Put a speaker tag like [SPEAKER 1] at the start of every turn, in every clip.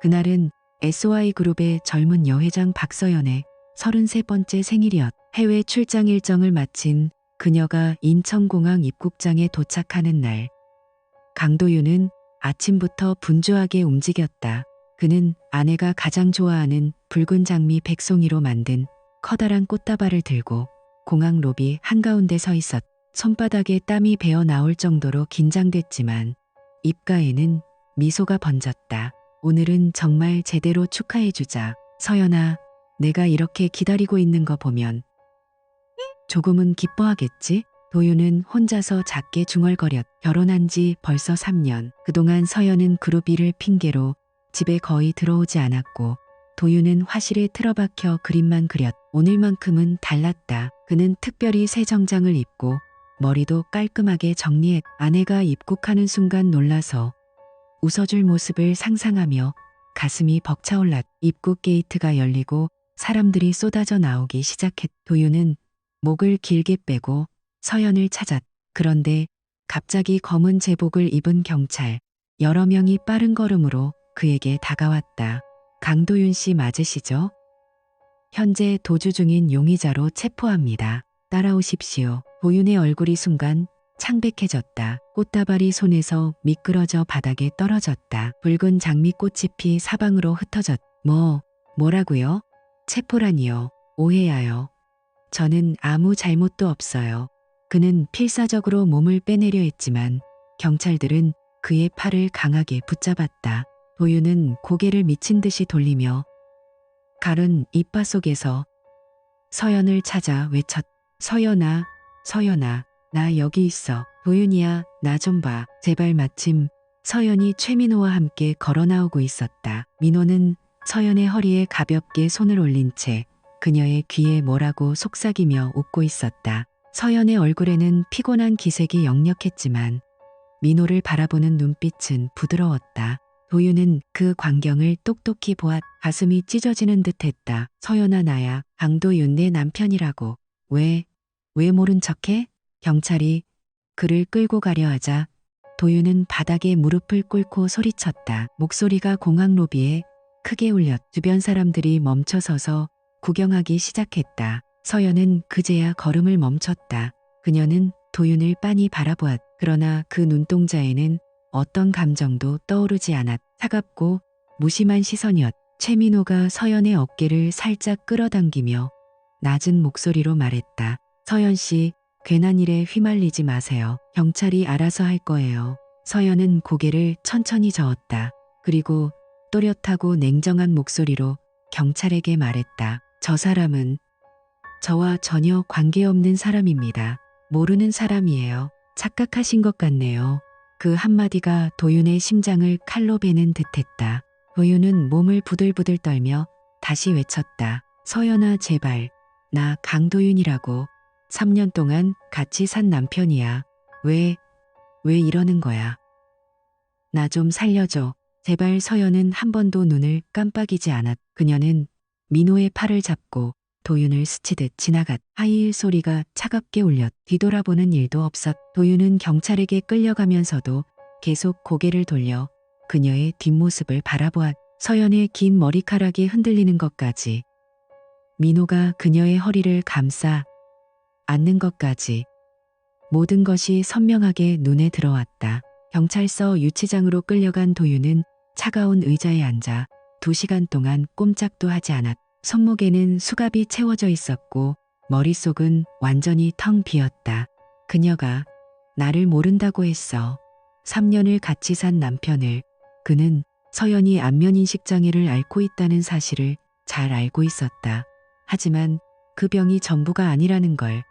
[SPEAKER 1] 그날은 SY그룹의 젊은 여회장 박서연의 33번째 생일이었. 해외 출장 일정을 마친 그녀가 인천공항 입국장에 도착하는 날. 강도윤은 아침부터 분주하게 움직였다. 그는 아내가 가장 좋아하는 붉은 장미 백송이로 만든 커다란 꽃다발을 들고 공항 로비 한가운데 서 있었. 손바닥에 땀이 배어 나올 정도로 긴장됐지만 입가에는 미소가 번졌다. 오늘은 정말 제대로 축하해주자. 서연아, 내가 이렇게 기다리고 있는 거 보면 조금은 기뻐하겠지? 도윤은 혼자서 작게 중얼거렸. 결혼한 지 벌써 3년. 그동안 서연은 그룹 일을 핑계로 집에 거의 들어오지 않았고 도윤은 화실에 틀어박혀 그림만 그렸. 오늘만큼은 달랐다. 그는 특별히 새 정장을 입고 머리도 깔끔하게 정리했. 아내가 입국하는 순간 놀라서 웃어줄 모습을 상상하며 가슴이 벅차올랐. 입국 게이트가 열리고 사람들이 쏟아져 나오기 시작했. 도윤은 목을 길게 빼고 서연을 찾았. 그런데 갑자기 검은 제복을 입은 경찰 여러 명이 빠른 걸음으로 그에게 다가왔다. 강도윤 씨 맞으시죠? 현재 도주 중인 용의자로 체포합니다. 따라오십시오. 도윤의 얼굴이 순간 창백해졌다. 꽃다발이 손에서 미끄러져 바닥에 떨어졌다. 붉은 장미꽃잎이 사방으로 흩어졌. 뭐라고요? 체포라니요. 오해야요. 저는 아무 잘못도 없어요. 그는 필사적으로 몸을 빼내려 했지만 경찰들은 그의 팔을 강하게 붙잡았다. 도윤은 고개를 미친 듯이 돌리며 가른 이빨 속에서 서연을 찾아 외쳤. 서연아, 서연아, 나 여기 있어. 도윤이야, 나 좀 봐. 제발. 마침 서연이 최민호와 함께 걸어 나오고 있었다. 민호는 서연의 허리에 가볍게 손을 올린 채 그녀의 귀에 뭐라고 속삭이며 웃고 있었다. 서연의 얼굴에는 피곤한 기색이 역력했지만 민호를 바라보는 눈빛은 부드러웠다. 도윤은 그 광경을 똑똑히 보았. 가슴이 찢어지는 듯했다. 서연아, 나야. 강도윤, 내 남편이라고. 왜 모른 척해? 경찰이 그를 끌고 가려 하자 도윤은 바닥에 무릎을 꿇고 소리쳤다. 목소리가 공항 로비에 크게 울렸. 주변 사람들이 멈춰서서 구경하기 시작했다. 서연은 그제야 걸음을 멈췄다. 그녀는 도윤을 빤히 바라보았. 그러나 그 눈동자에는 어떤 감정도 떠오르지 않았. 차갑고 무심한 시선이었. 최민호가 서연의 어깨를 살짝 끌어당기며 낮은 목소리로 말했다. 서연 씨, 괜한 일에 휘말리지 마세요. 경찰이 알아서 할 거예요. 서연은 고개를 천천히 저었다. 그리고 또렷하고 냉정한 목소리로 경찰에게 말했다. 저 사람은 저와 전혀 관계없는 사람입니다. 모르는 사람이에요. 착각하신 것 같네요. 그 한마디가 도윤의 심장을 칼로 베는 듯했다. 도윤은 몸을 부들부들 떨며 다시 외쳤다. 서연아, 제발. 나 강도윤이라고. 3년 동안 같이 산 남편이야. 왜 이러는 거야? 나 좀 살려줘. 제발. 서연은 한 번도 눈을 깜빡이지 않았. 그녀는 민호의 팔을 잡고 도윤을 스치듯 지나갔. 하이힐 소리가 차갑게 울렸. 뒤돌아보는 일도 없었. 도윤은 경찰에게 끌려가면서도 계속 고개를 돌려 그녀의 뒷모습을 바라보았. 서연의 긴 머리카락이 흔들리는 것까지, 민호가 그녀의 허리를 감싸 안는 것까지 모든 것이 선명하게 눈에 들어왔다. 경찰서 유치장으로 끌려간 도윤은 차가운 의자에 앉아 2시간 동안 꼼짝도 하지 않았. 손목에는 수갑이 채워져 있었고 머릿속은 완전히 텅 비었다. 그녀가 나를 모른다고 했어. 3년을 같이 산 남편을. 그는 서연이 안면인식 장애를 앓고 있다는 사실을 잘 알고 있었다. 하지만 그 병이 전부가 아니라는 걸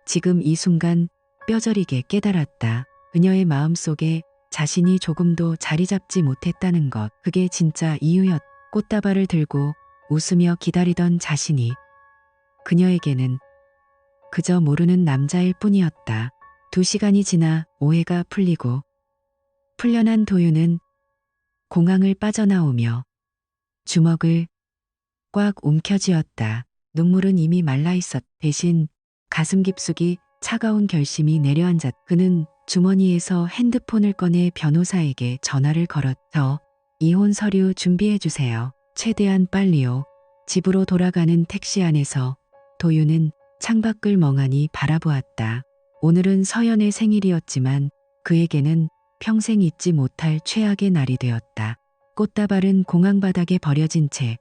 [SPEAKER 1] 지금 이 순간 뼈저리게 깨달았다. 그녀의 마음속에 자신이 조금도 자리 잡지 못했다는 것. 그게 진짜 이유였. 꽃다발을 들고 웃으며 기다리던 자신이 그녀에게는 그저 모르는 남자일 뿐이었다. 2시간이 지나 오해가 풀리고 풀려난 도윤은 공항을 빠져나오며 주먹을 꽉 움켜쥐었다. 눈물은 이미 말라있었. 대신 가슴 깊숙이 차가운 결심이 내려앉았. 그는 주머니에서 핸드폰을 꺼내 변호사에게 전화를 걸었. 이혼 서류 준비해 주세요. 최대한 빨리요. 집으로 돌아가는 택시 안에서 도윤은 창밖을 멍하니 바라보았다. 오늘은 서연의 생일이었지만 그에게는 평생 잊지 못할 최악의 날이 되었다. 꽃다발은 공항 바닥에 버려진 채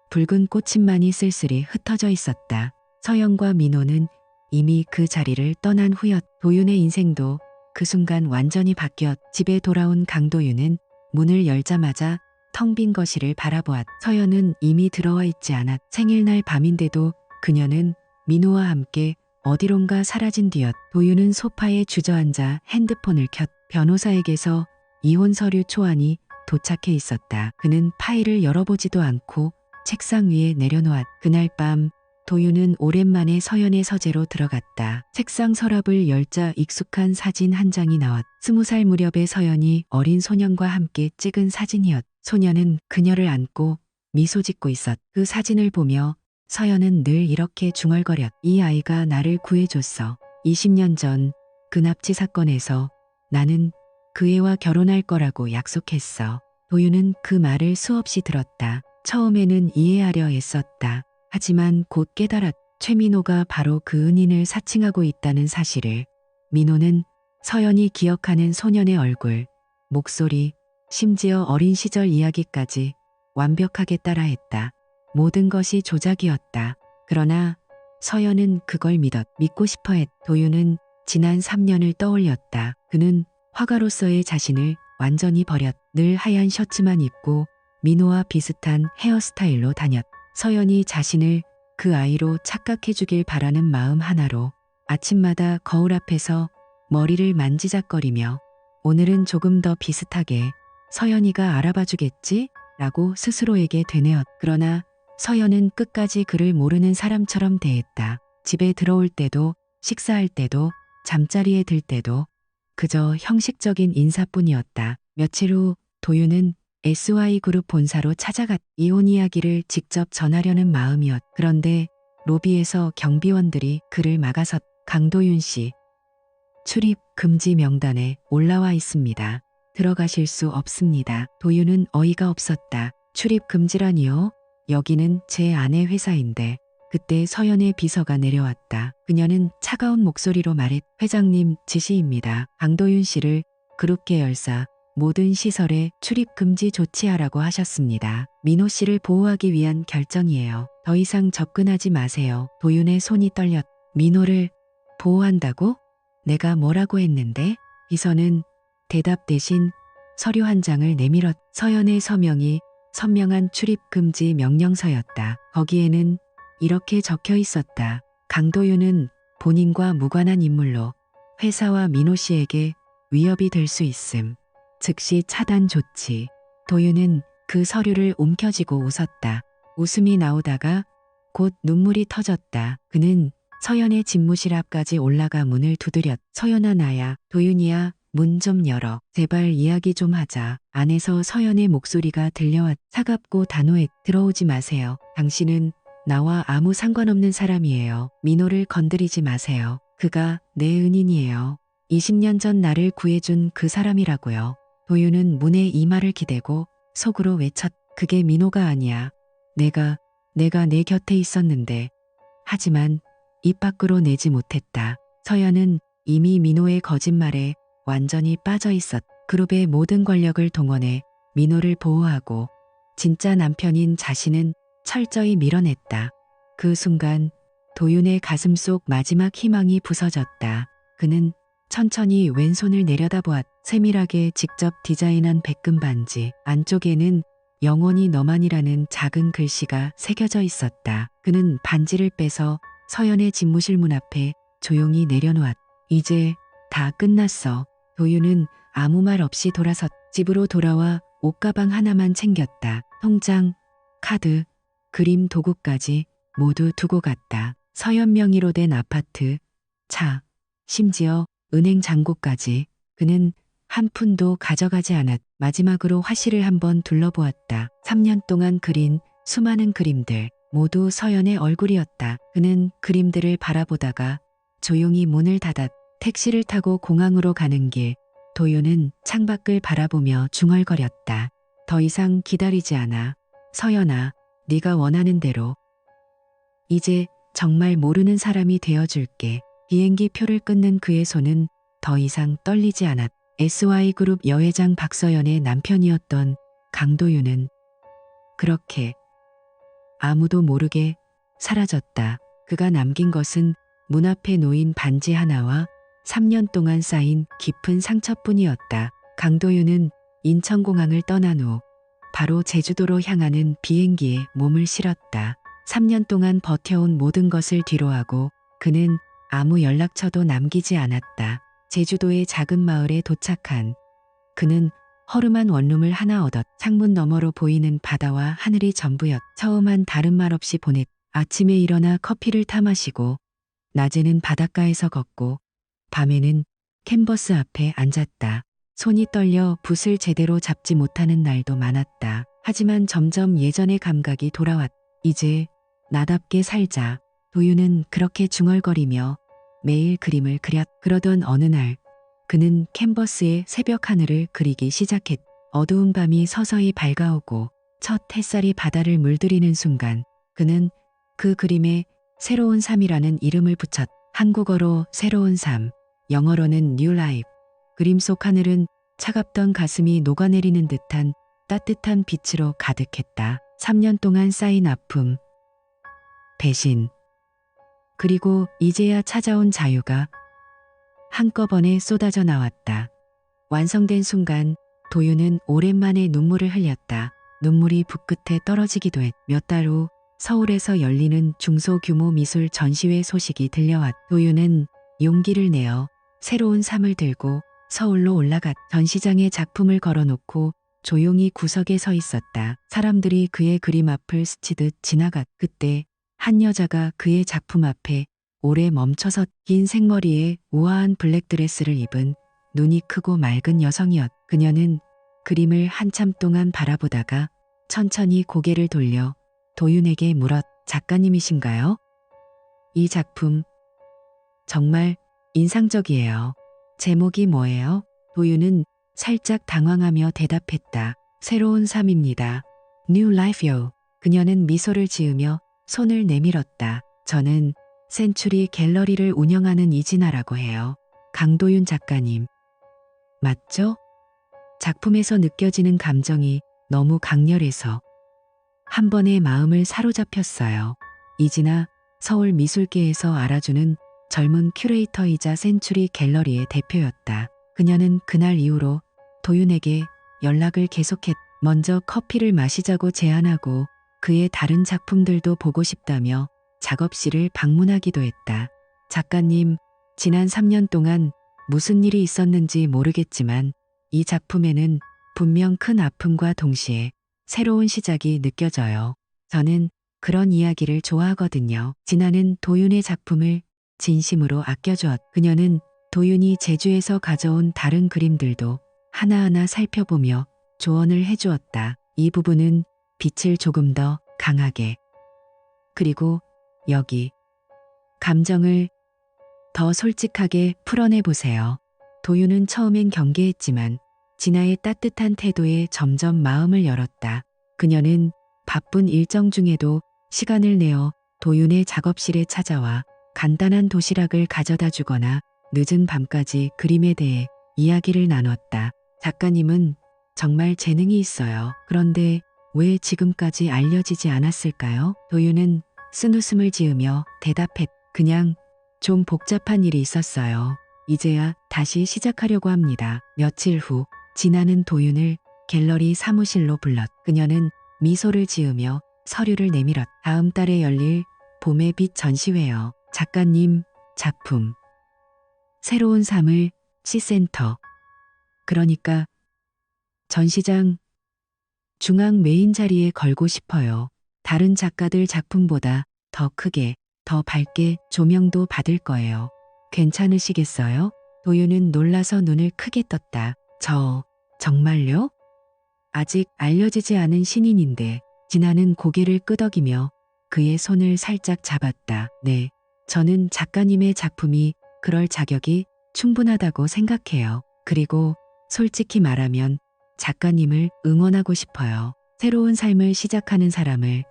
[SPEAKER 1] 붉은 꽃잎만이 쓸쓸히 흩어져 있었다. 서연과 민호는 이미 그 자리를 떠난 후였. 도윤의 인생도 그 순간 완전히 바뀌었. 집에 돌아온 강도윤은 문을 열자마자 텅 빈 거실을 바라보았. 서연은 이미 들어와 있지 않았. 생일날 밤인데도 그녀는 민호와 함께 어디론가 사라진 뒤였. 도윤은 소파에 주저앉아 핸드폰을 켰. 변호사에게서 이혼 서류 초안이 도착해 있었다. 그는 파일을 열어보지도 않고 책상 위에 내려놓았. 그날 밤 도윤은 오랜만에 서연의 서재로 들어갔다. 책상 서랍을 열자 익숙한 사진 한 장이 나왔. 20살 무렵의 서연이 어린 소년과 함께 찍은 사진이었. 소년은 그녀를 안고 미소 짓고 있었. 그 사진을 보며 서연은 늘 이렇게 중얼거렸. 이 아이가 나를 구해줬어. 20년 전 그 납치 사건에서 나는 그 애와 결혼할 거라고 약속했어. 도윤은 그 말을 수없이 들었다. 처음에는 이해하려 애썼다. 하지만 곧 깨달았. 최민호가 바로 그 은인을 사칭하고 있다는 사실을. 민호는 서연이 기억하는 소년의 얼굴, 목소리, 심지어 어린 시절 이야기까지 완벽하게 따라했다. 모든 것이 조작이었다. 그러나 서연은 그걸 믿고 싶어 했. 도윤은 지난 3년을 떠올렸다. 그는 화가로서의 자신을 완전히 버렸. 늘 하얀 셔츠만 입고 민호와 비슷한 헤어스타일로 다녔. 서연이 자신을 그 아이로 착각해주길 바라는 마음 하나로 아침마다 거울 앞에서 머리를 만지작거리며 오늘은 조금 더 비슷하게 서연이가 알아봐주겠지? 라고 스스로에게 되뇌었. 그러나 서연은 끝까지 그를 모르는 사람처럼 대했다. 집에 들어올 때도 식사할 때도 잠자리에 들 때도 그저 형식적인 인사뿐이었다. 며칠 후 도윤은 SY그룹 본사로 찾아갔. 이혼 이야기를 직접 전하려는 마음이었. 그런데 로비에서 경비원들이 그를 막아섰. 강도윤 씨, 출입 금지 명단에 올라와 있습니다. 들어가실 수 없습니다. 도윤은 어이가 없었다. 출입 금지라니요? 여기는 제 아내 회사인데. 그때 서연의 비서가 내려왔다. 그녀는 차가운 목소리로 말했. 회장님 지시입니다. 강도윤 씨를 그룹 계열사 모든 시설에 출입 금지 조치하라고 하셨습니다. 민호 씨를 보호하기 위한 결정이에요. 더 이상 접근하지 마세요. 도윤의 손이 떨렸. 민호를 보호한다고? 내가 뭐라고 했는데? 비서는 대답 대신 서류 한 장을 내밀었. 서연의 서명이 선명한 출입 금지 명령서였다. 거기에는 이렇게 적혀 있었다. 강도윤은 본인과 무관한 인물로 회사와 민호 씨에게 위협이 될 수 있음. 즉시 차단 조치. 도윤은 그 서류를 움켜쥐고 웃었다. 웃음이 나오다가 곧 눈물이 터졌다. 그는 서연의 집무실 앞까지 올라가 문을 두드렸. 서연아 나야. 도윤이야. 문 좀 열어. 제발 이야기 좀 하자. 안에서 서연의 목소리가 들려왔. 차갑고 단호했. 들어오지 마세요. 당신은 나와 아무 상관없는 사람이에요. 민호를 건드리지 마세요. 그가 내 은인이에요. 20년 전 나를 구해준 그 사람이라고요. 도윤은 문에 이마를 기대고 속으로 외쳤. 그게 민호가 아니야. 내가 내 곁에 있었는데. 하지만 입 밖으로 내지 못했다. 서연은 이미 민호의 거짓말에 완전히 빠져 있었. 그룹의 모든 권력을 동원해 민호를 보호하고 진짜 남편인 자신은 철저히 밀어냈다. 그 순간 도윤의 가슴 속 마지막 희망이 부서졌다. 그는 천천히 왼손을 내려다보았. 세밀하게 직접 디자인한 백금 반지. 안쪽에는 영원히 너만이라는 작은 글씨가 새겨져 있었다. 그는 반지를 빼서 서연의 집무실 문 앞에 조용히 내려놓았. 이제 다 끝났어. 도윤은 아무 말 없이 돌아섰. 집으로 돌아와 옷가방 하나만 챙겼다. 통장, 카드, 그림 도구까지 모두 두고 갔다. 서연 명의로 된 아파트, 차, 심지어 은행 잔고까지. 그는 한 푼도 가져가지 않았. 마지막으로 화실을 한번 둘러보았다. 3년 동안 그린 수많은 그림들, 모두 서연의 얼굴이었다. 그는 그림들을 바라보다가 조용히 문을 닫았. 택시를 타고 공항으로 가는 길, 도윤은 창밖을 바라보며 중얼거렸다. 더 이상 기다리지 않아. 서연아, 네가 원하는 대로. 이제 정말 모르는 사람이 되어줄게. 비행기 표를 끊는 그의 손은 더 이상 떨리지 않았다. SY그룹 여회장 박서연의 남편이었던 강도윤은 그렇게 아무도 모르게 사라졌다. 그가 남긴 것은 문 앞에 놓인 반지 하나와 3년 동안 쌓인 깊은 상처뿐이었다. 강도윤은 인천공항을 떠난 후 바로 제주도로 향하는 비행기에 몸을 실었다. 3년 동안 버텨온 모든 것을 뒤로하고 그는 아무 연락처도 남기지 않았다. 제주도의 작은 마을에 도착한 그는 허름한 원룸을 하나 얻었. 창문 너머로 보이는 바다와 하늘이 전부였. 처음한 다른 말 없이 보냈. 아침에 일어나 커피를 타 마시고 낮에는 바닷가에서 걷고 밤에는 캔버스 앞에 앉았다. 손이 떨려 붓을 제대로 잡지 못하는 날도 많았다. 하지만 점점 예전의 감각이 돌아왔. 이제 나답게 살자. 도윤은 그렇게 중얼거리며 매일 그림을 그렸. 그러던 어느 날 그는 캔버스에 새벽 하늘을 그리기 시작했. 어두운 밤이 서서히 밝아오고 첫 햇살이 바다를 물들이는 순간 그는 그 그림에 새로운 삶이라는 이름을 붙였. 한국어로 새로운 삶, 영어로는 New Life. 그림 속 하늘은 차갑던 가슴이 녹아내리는 듯한 따뜻한 빛으로 가득했다. 3년 동안 쌓인 아픔, 배신, 그리고 이제야 찾아온 자유가 한꺼번에 쏟아져 나왔다. 완성된 순간 도윤은 오랜만에 눈물을 흘렸다. 눈물이 붓끝에 떨어지기도 했. 몇 달 후 서울에서 열리는 중소규모 미술 전시회 소식이 들려왔. 도윤은 용기를 내어 새로운 삶을 들고 서울로 올라갔. 전시장에 작품을 걸어놓고 조용히 구석에 서 있었다. 사람들이 그의 그림 앞을 스치듯 지나갔. 그때 한 여자가 그의 작품 앞에 오래 멈춰서 긴 생머리에 우아한 블랙드레스를 입은 눈이 크고 맑은 여성이었. 그녀는 그림을 한참 동안 바라보다가 천천히 고개를 돌려 도윤에게 물었. 작가님이신가요? 이 작품 정말 인상적이에요. 제목이 뭐예요? 도윤은 살짝 당황하며 대답했다. 새로운 삶입니다. New Life요. 그녀는 미소를 지으며 손을 내밀었다. 저는 센츄리 갤러리를 운영하는 이진아라고 해요. 강도윤 작가님. 맞죠? 작품에서 느껴지는 감정이 너무 강렬해서 한 번에 마음을 사로잡혔어요. 이진아, 서울 미술계에서 알아주는 젊은 큐레이터이자 센츄리 갤러리의 대표였다. 그녀는 그날 이후로 도윤에게 연락을 계속했. 먼저 커피를 마시자고 제안하고 그의 다른 작품들도 보고 싶다며 작업실을 방문하기도 했다. 작가님, 지난 3년 동안 무슨 일이 있었는지 모르겠지만 이 작품에는 분명 큰 아픔과 동시에 새로운 시작이 느껴져요. 저는 그런 이야기를 좋아하거든요. 진아는 도윤의 작품을 진심으로 아껴주었. 그녀는 도윤이 제주에서 가져온 다른 그림들도 하나하나 살펴보며 조언을 해주었다. 이 부분은 빛을 조금 더 강하게, 그리고 여기 감정을 더 솔직하게 풀어내 보세요. 도윤은 처음엔 경계했지만 진아의 따뜻한 태도에 점점 마음을 열었다. 그녀는 바쁜 일정 중에도 시간을 내어 도윤의 작업실에 찾아와 간단한 도시락을 가져다 주거나 늦은 밤까지 그림에 대해 이야기를 나눴다. 작가님은 정말 재능이 있어요. 그런데 왜 지금까지 알려지지 않았을까요? 도윤은 쓴웃음을 지으며 대답했. 그냥 좀 복잡한 일이 있었어요. 이제야 다시 시작하려고 합니다. 며칠 후 진아는 도윤을 갤러리 사무실로 불렀. 그녀는 미소를 지으며 서류를 내밀었. 다음 달에 열릴 봄의 빛 전시회요. 작가님 작품 새로운 삶을 시센터, 그러니까 전시장 중앙 메인 자리에 걸고 싶어요. 다른 작가들 작품보다 더 크게, 더 밝게 조명도 받을 거예요. 괜찮으시겠어요? 도윤은 놀라서 눈을 크게 떴다. 정말요? 아직 알려지지 않은 신인인데. 진아는 고개를 끄덕이며 그의 손을 살짝 잡았다. 네, 저는 작가님의 작품이 그럴 자격이 충분하다고 생각해요. 그리고 솔직히 말하면 작가님을 응원하고 싶어요. 새로운 삶을 시작하는 사람을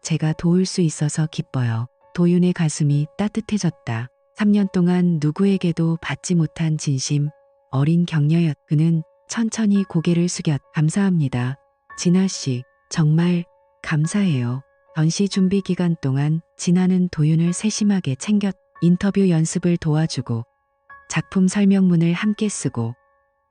[SPEAKER 1] 제가 도울 수 있어서 기뻐요. 도윤의 가슴이 따뜻해졌다. 3년 동안 누구에게도 받지 못한 진심, 어린 격려였. 그는 천천히 고개를 숙였. 감사합니다. 진아 씨, 정말 감사해요. 전시 준비 기간 동안 진아는 도윤을 세심하게 챙겼. 인터뷰 연습을 도와주고 작품 설명문을 함께 쓰고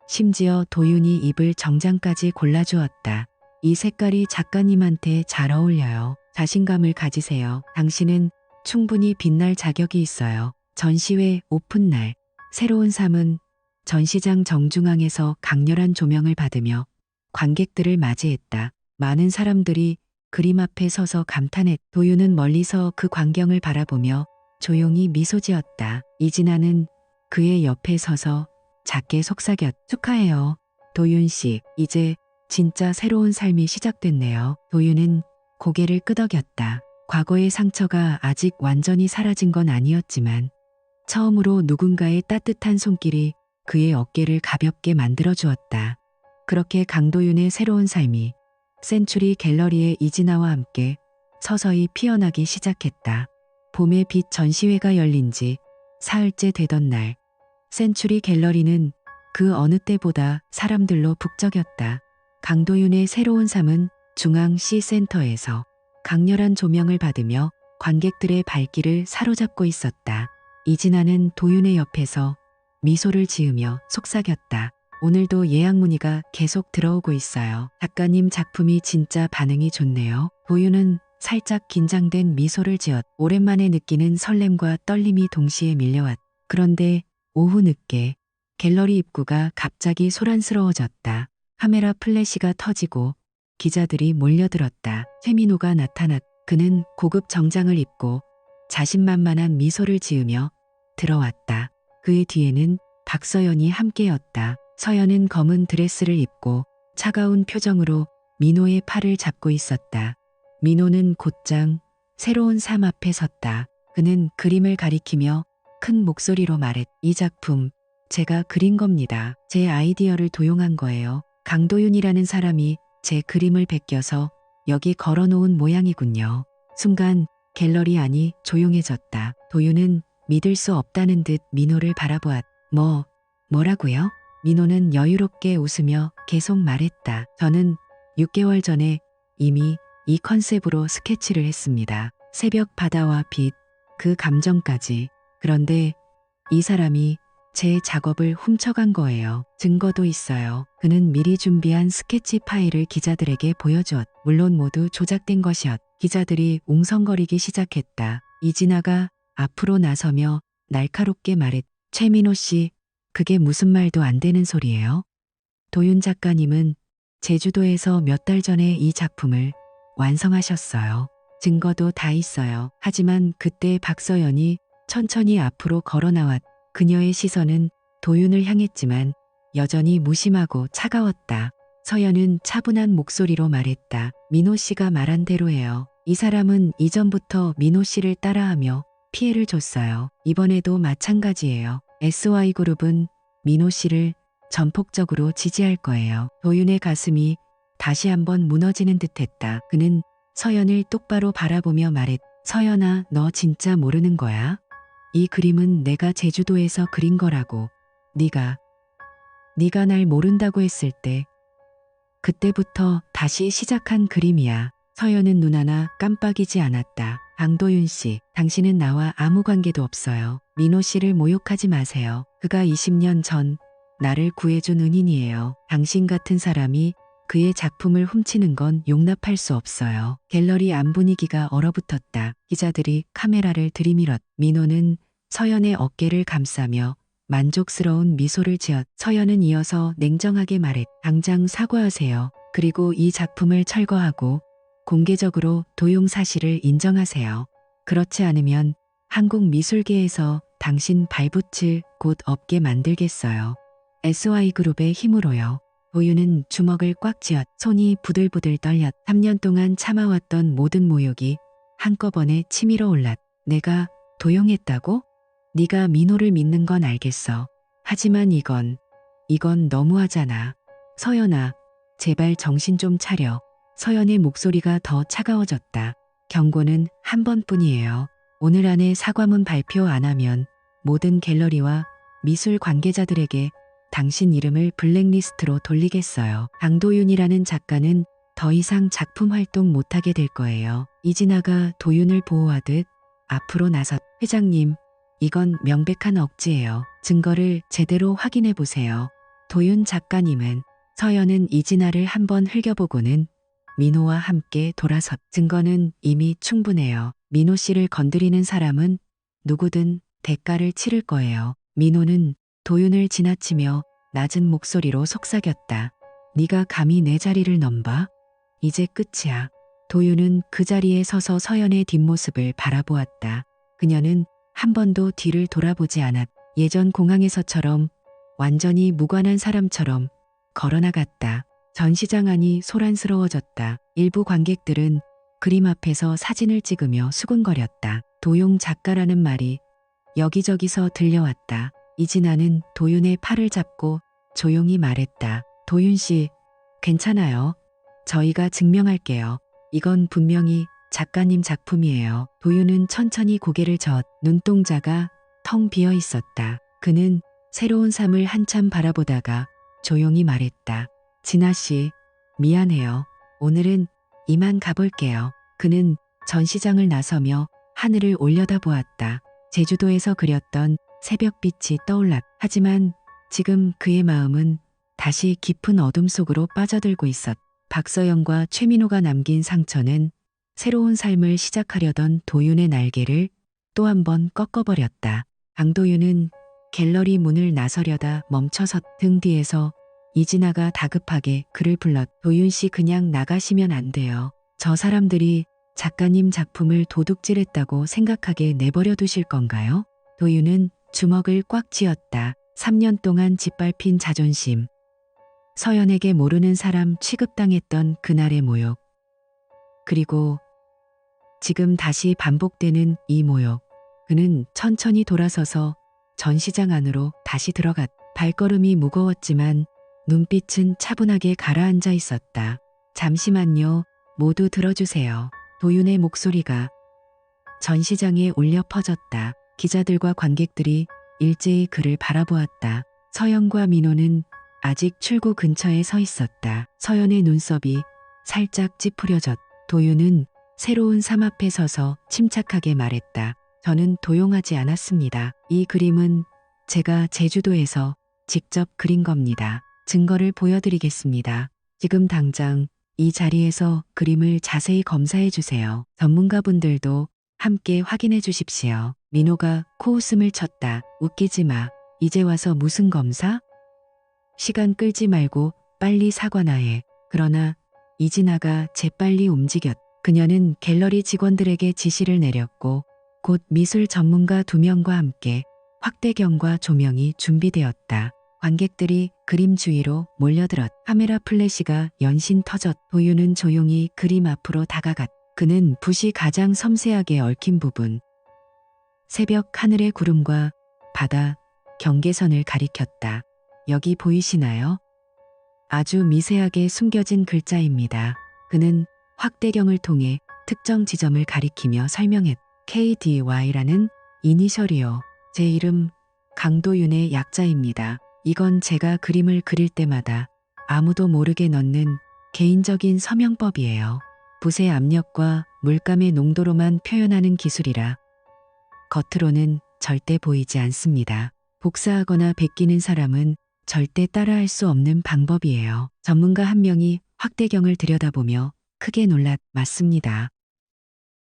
[SPEAKER 1] 심지어 도윤이 입을 정장까지 골라주었다. 이 색깔이 작가님한테 잘 어울려요. 자신감을 가지세요. 당신은 충분히 빛날 자격이 있어요. 전시회 오픈날, 새로운 삶은 전시장 정중앙에서 강렬한 조명을 받으며 관객들을 맞이했다. 많은 사람들이 그림 앞에 서서 감탄했. 도윤은 멀리서 그 광경을 바라보며 조용히 미소 지었다. 이진아는 그의 옆에 서서 작게 속삭였. 축하해요. 도윤 씨, 이제 진짜 새로운 삶이 시작됐네요. 도윤은 고개를 끄덕였다. 과거의 상처가 아직 완전히 사라진 건 아니었지만 처음으로 누군가의 따뜻한 손길이 그의 어깨를 가볍게 만들어 주었다. 그렇게 강도윤의 새로운 삶이 센츄리 갤러리의 이진아와 함께 서서히 피어나기 시작했다. 봄의 빛 전시회가 열린 지 사흘째 되던 날, 센츄리 갤러리는 그 어느 때보다 사람들로 북적였다. 강도윤의 새로운 삶은 중앙 C센터에서 강렬한 조명을 받으며 관객들의 발길을 사로잡고 있었다. 이진아는 도윤의 옆에서 미소를 지으며 속삭였다. 오늘도 예약 문의가 계속 들어오고 있어요. 작가님 작품이 진짜 반응이 좋네요. 도윤은 살짝 긴장된 미소를 지었. 오랜만에 느끼는 설렘과 떨림이 동시에 밀려왔. 그런데 오후 늦게 갤러리 입구가 갑자기 소란스러워졌다. 카메라 플래시가 터지고 기자들이 몰려들었다. 최민호가 나타났. 그는 고급 정장을 입고 자신만만한 미소를 지으며 들어왔다. 그의 뒤에는 박서연이 함께였다. 서연은 검은 드레스를 입고 차가운 표정으로 민호의 팔을 잡고 있었다. 민호는 곧장 새로운 삶 앞에 섰다. 그는 그림을 가리키며 큰 목소리로 말했. 이 작품 제가 그린 겁니다. 제 아이디어를 도용한 거예요. 강도윤이라는 사람이 제 그림을 베껴서 여기 걸어놓은 모양이군요. 순간 갤러리 안이 조용해졌다. 도윤은 믿을 수 없다는 듯 민호를 바라보았. 뭐라고요? 민호는 여유롭게 웃으며 계속 말했다. 저는 6개월 전에 이미 이 컨셉으로 스케치를 했습니다. 새벽 바다와 빛, 그 감정까지. 그런데 이 사람이 제 작업을 훔쳐간 거예요. 증거도 있어요. 그는 미리 준비한 스케치 파일을 기자들에게 보여주었. 물론 모두 조작된 것이었. 기자들이 웅성거리기 시작했다. 이진아가 앞으로 나서며 날카롭게 말했. 최민호 씨, 그게 무슨 말도 안 되는 소리예요? 도윤 작가님은 제주도에서 몇 달 전에 이 작품을 완성하셨어요. 증거도 다 있어요. 하지만 그때 박서연이 천천히 앞으로 걸어 나왔. 그녀의 시선은 도윤을 향했지만 여전히 무심하고 차가웠다. 서연은 차분한 목소리로 말했다. 민호 씨가 말한 대로예요. 이 사람은 이전부터 민호 씨를 따라하며 피해를 줬어요. 이번에도 마찬가지예요. SY그룹은 민호 씨를 전폭적으로 지지할 거예요. 도윤의 가슴이 다시 한번 무너지는 듯했다. 그는 서연을 똑바로 바라보며 말했. 서연아, 너 진짜 모르는 거야? 이 그림은 내가 제주도에서 그린 거라고. 네가 날 모른다고 했을 때 그때부터 다시 시작한 그림이야. 서연은 눈 하나 깜빡이지 않았다. 강도윤 씨, 당신은 나와 아무 관계도 없어요. 민호 씨를 모욕하지 마세요. 그가 20년 전 나를 구해준 은인이에요. 당신 같은 사람이 그의 작품을 훔치는 건 용납할 수 없어요. 갤러리 안 분위기가 얼어붙었다. 기자들이 카메라를 들이밀었. 민호는 서연의 어깨를 감싸며 만족스러운 미소를 지었. 서연은 이어서 냉정하게 말했. 당장 사과하세요. 그리고 이 작품을 철거하고 공개적으로 도용 사실을 인정하세요. 그렇지 않으면 한국 미술계에서 당신 발붙일 곳 없게 만들겠어요. SY그룹의 힘으로요. 도윤은 주먹을 꽉 쥐었. 손이 부들부들 떨렸. 3년 동안 참아왔던 모든 모욕이 한꺼번에 치밀어 올랐. 내가 도용했다고? 네가 민호를 믿는 건 알겠어. 하지만 이건 너무하잖아. 서연아, 제발 정신 좀 차려. 서연의 목소리가 더 차가워졌다. 경고는 한 번뿐이에요. 오늘 안에 사과문 발표 안 하면 모든 갤러리와 미술 관계자들에게 당신 이름을 블랙리스트로 돌리겠어요. 강도윤이라는 작가는 더 이상 작품 활동 못하게 될 거예요. 이진아가 도윤을 보호하듯 앞으로 나섰. 회장님, 이건 명백한 억지예요. 증거를 제대로 확인해 보세요. 도윤 작가님은. 서연은 이진아를 한번 흘겨보고는 민호와 함께 돌아섰. 증거는 이미 충분해요. 민호 씨를 건드리는 사람은 누구든 대가를 치를 거예요. 민호는 도윤을 지나치며 낮은 목소리로 속삭였다. 네가 감히 내 자리를 넘봐? 이제 끝이야. 도윤은 그 자리에 서서 서연의 뒷모습을 바라보았다. 그녀는 한 번도 뒤를 돌아보지 않았. 예전 공항에서처럼 완전히 무관한 사람처럼 걸어나갔다. 전시장 안이 소란스러워졌다. 일부 관객들은 그림 앞에서 사진을 찍으며 수군거렸다. 도용 작가라는 말이 여기저기서 들려왔다. 이진아는 도윤의 팔을 잡고 조용히 말했다. 도윤 씨, 괜찮아요. 저희가 증명할게요. 이건 분명히 작가님 작품이에요. 도윤은 천천히 고개를 젓. 눈동자가 텅 비어 있었다. 그는 새로운 삶을 한참 바라보다가 조용히 말했다. 진아 씨, 미안해요. 오늘은 이만 가볼게요. 그는 전시장을 나서며 하늘을 올려다보았다. 제주도에서 그렸던 새벽빛이 떠올랐. 하지만 지금 그의 마음은 다시 깊은 어둠 속으로 빠져들고 있었. 박서영과 최민호가 남긴 상처는 새로운 삶을 시작하려던 도윤의 날개를 또 한 번 꺾어버렸다. 강도윤은 갤러리 문을 나서려다 멈춰섰. 등 뒤에서 이진아가 다급하게 그를 불렀. 도윤 씨 그냥 나가시면 안 돼요. 저 사람들이 작가님 작품을 도둑질했다고 생각하게 내버려 두실 건가요? 도윤은 주먹을 꽉 쥐었다. 3년 동안 짓밟힌 자존심. 서연에게 모르는 사람 취급당했던 그날의 모욕. 그리고 지금 다시 반복되는 이 모욕. 그는 천천히 돌아서서 전시장 안으로 다시 들어갔. 발걸음이 무거웠지만 눈빛은 차분하게 가라앉아 있었다. 잠시만요. 모두 들어주세요. 도윤의 목소리가 전시장에 울려 퍼졌다. 기자들과 관객들이 일제히 그를 바라보았다. 서연과 민호는 아직 출구 근처에 서 있었다. 서연의 눈썹이 살짝 찌푸려졌. 도윤은 새로운 삶 앞에 서서 침착하게 말했다. 저는 도용하지 않았습니다. 이 그림은 제가 제주도에서 직접 그린 겁니다. 증거를 보여드리겠습니다. 지금 당장 이 자리에서 그림을 자세히 검사해 주세요. 전문가분들도 함께 확인해 주십시오. 민호가 코웃음을 쳤다. 웃기지 마. 이제 와서 무슨 검사? 시간 끌지 말고 빨리 사과나 해. 그러나 이진아가 재빨리 움직였. 그녀는 갤러리 직원들에게 지시를 내렸고 곧 미술 전문가 2명과 함께 확대경과 조명이 준비되었다. 관객들이 그림 주위로 몰려들었. 카메라 플래시가 연신 터졌. 도윤은 조용히 그림 앞으로 다가갔. 그는 붓이 가장 섬세하게 얽힌 부분. 새벽 하늘의 구름과 바다, 경계선을 가리켰다. 여기 보이시나요? 아주 미세하게 숨겨진 글자입니다. 그는 확대경을 통해 특정 지점을 가리키며 설명했. KDY라는 이니셜이요. 제 이름 강도윤의 약자입니다. 이건 제가 그림을 그릴 때마다 아무도 모르게 넣는 개인적인 서명법이에요. 붓의 압력과 물감의 농도로만 표현하는 기술이라 겉으로는 절대 보이지 않습니다. 복사하거나 베끼는 사람은 절대 따라할 수 없는 방법이에요. 전문가 한 명이 확대경을 들여다보며 크게 놀랐. 맞습니다.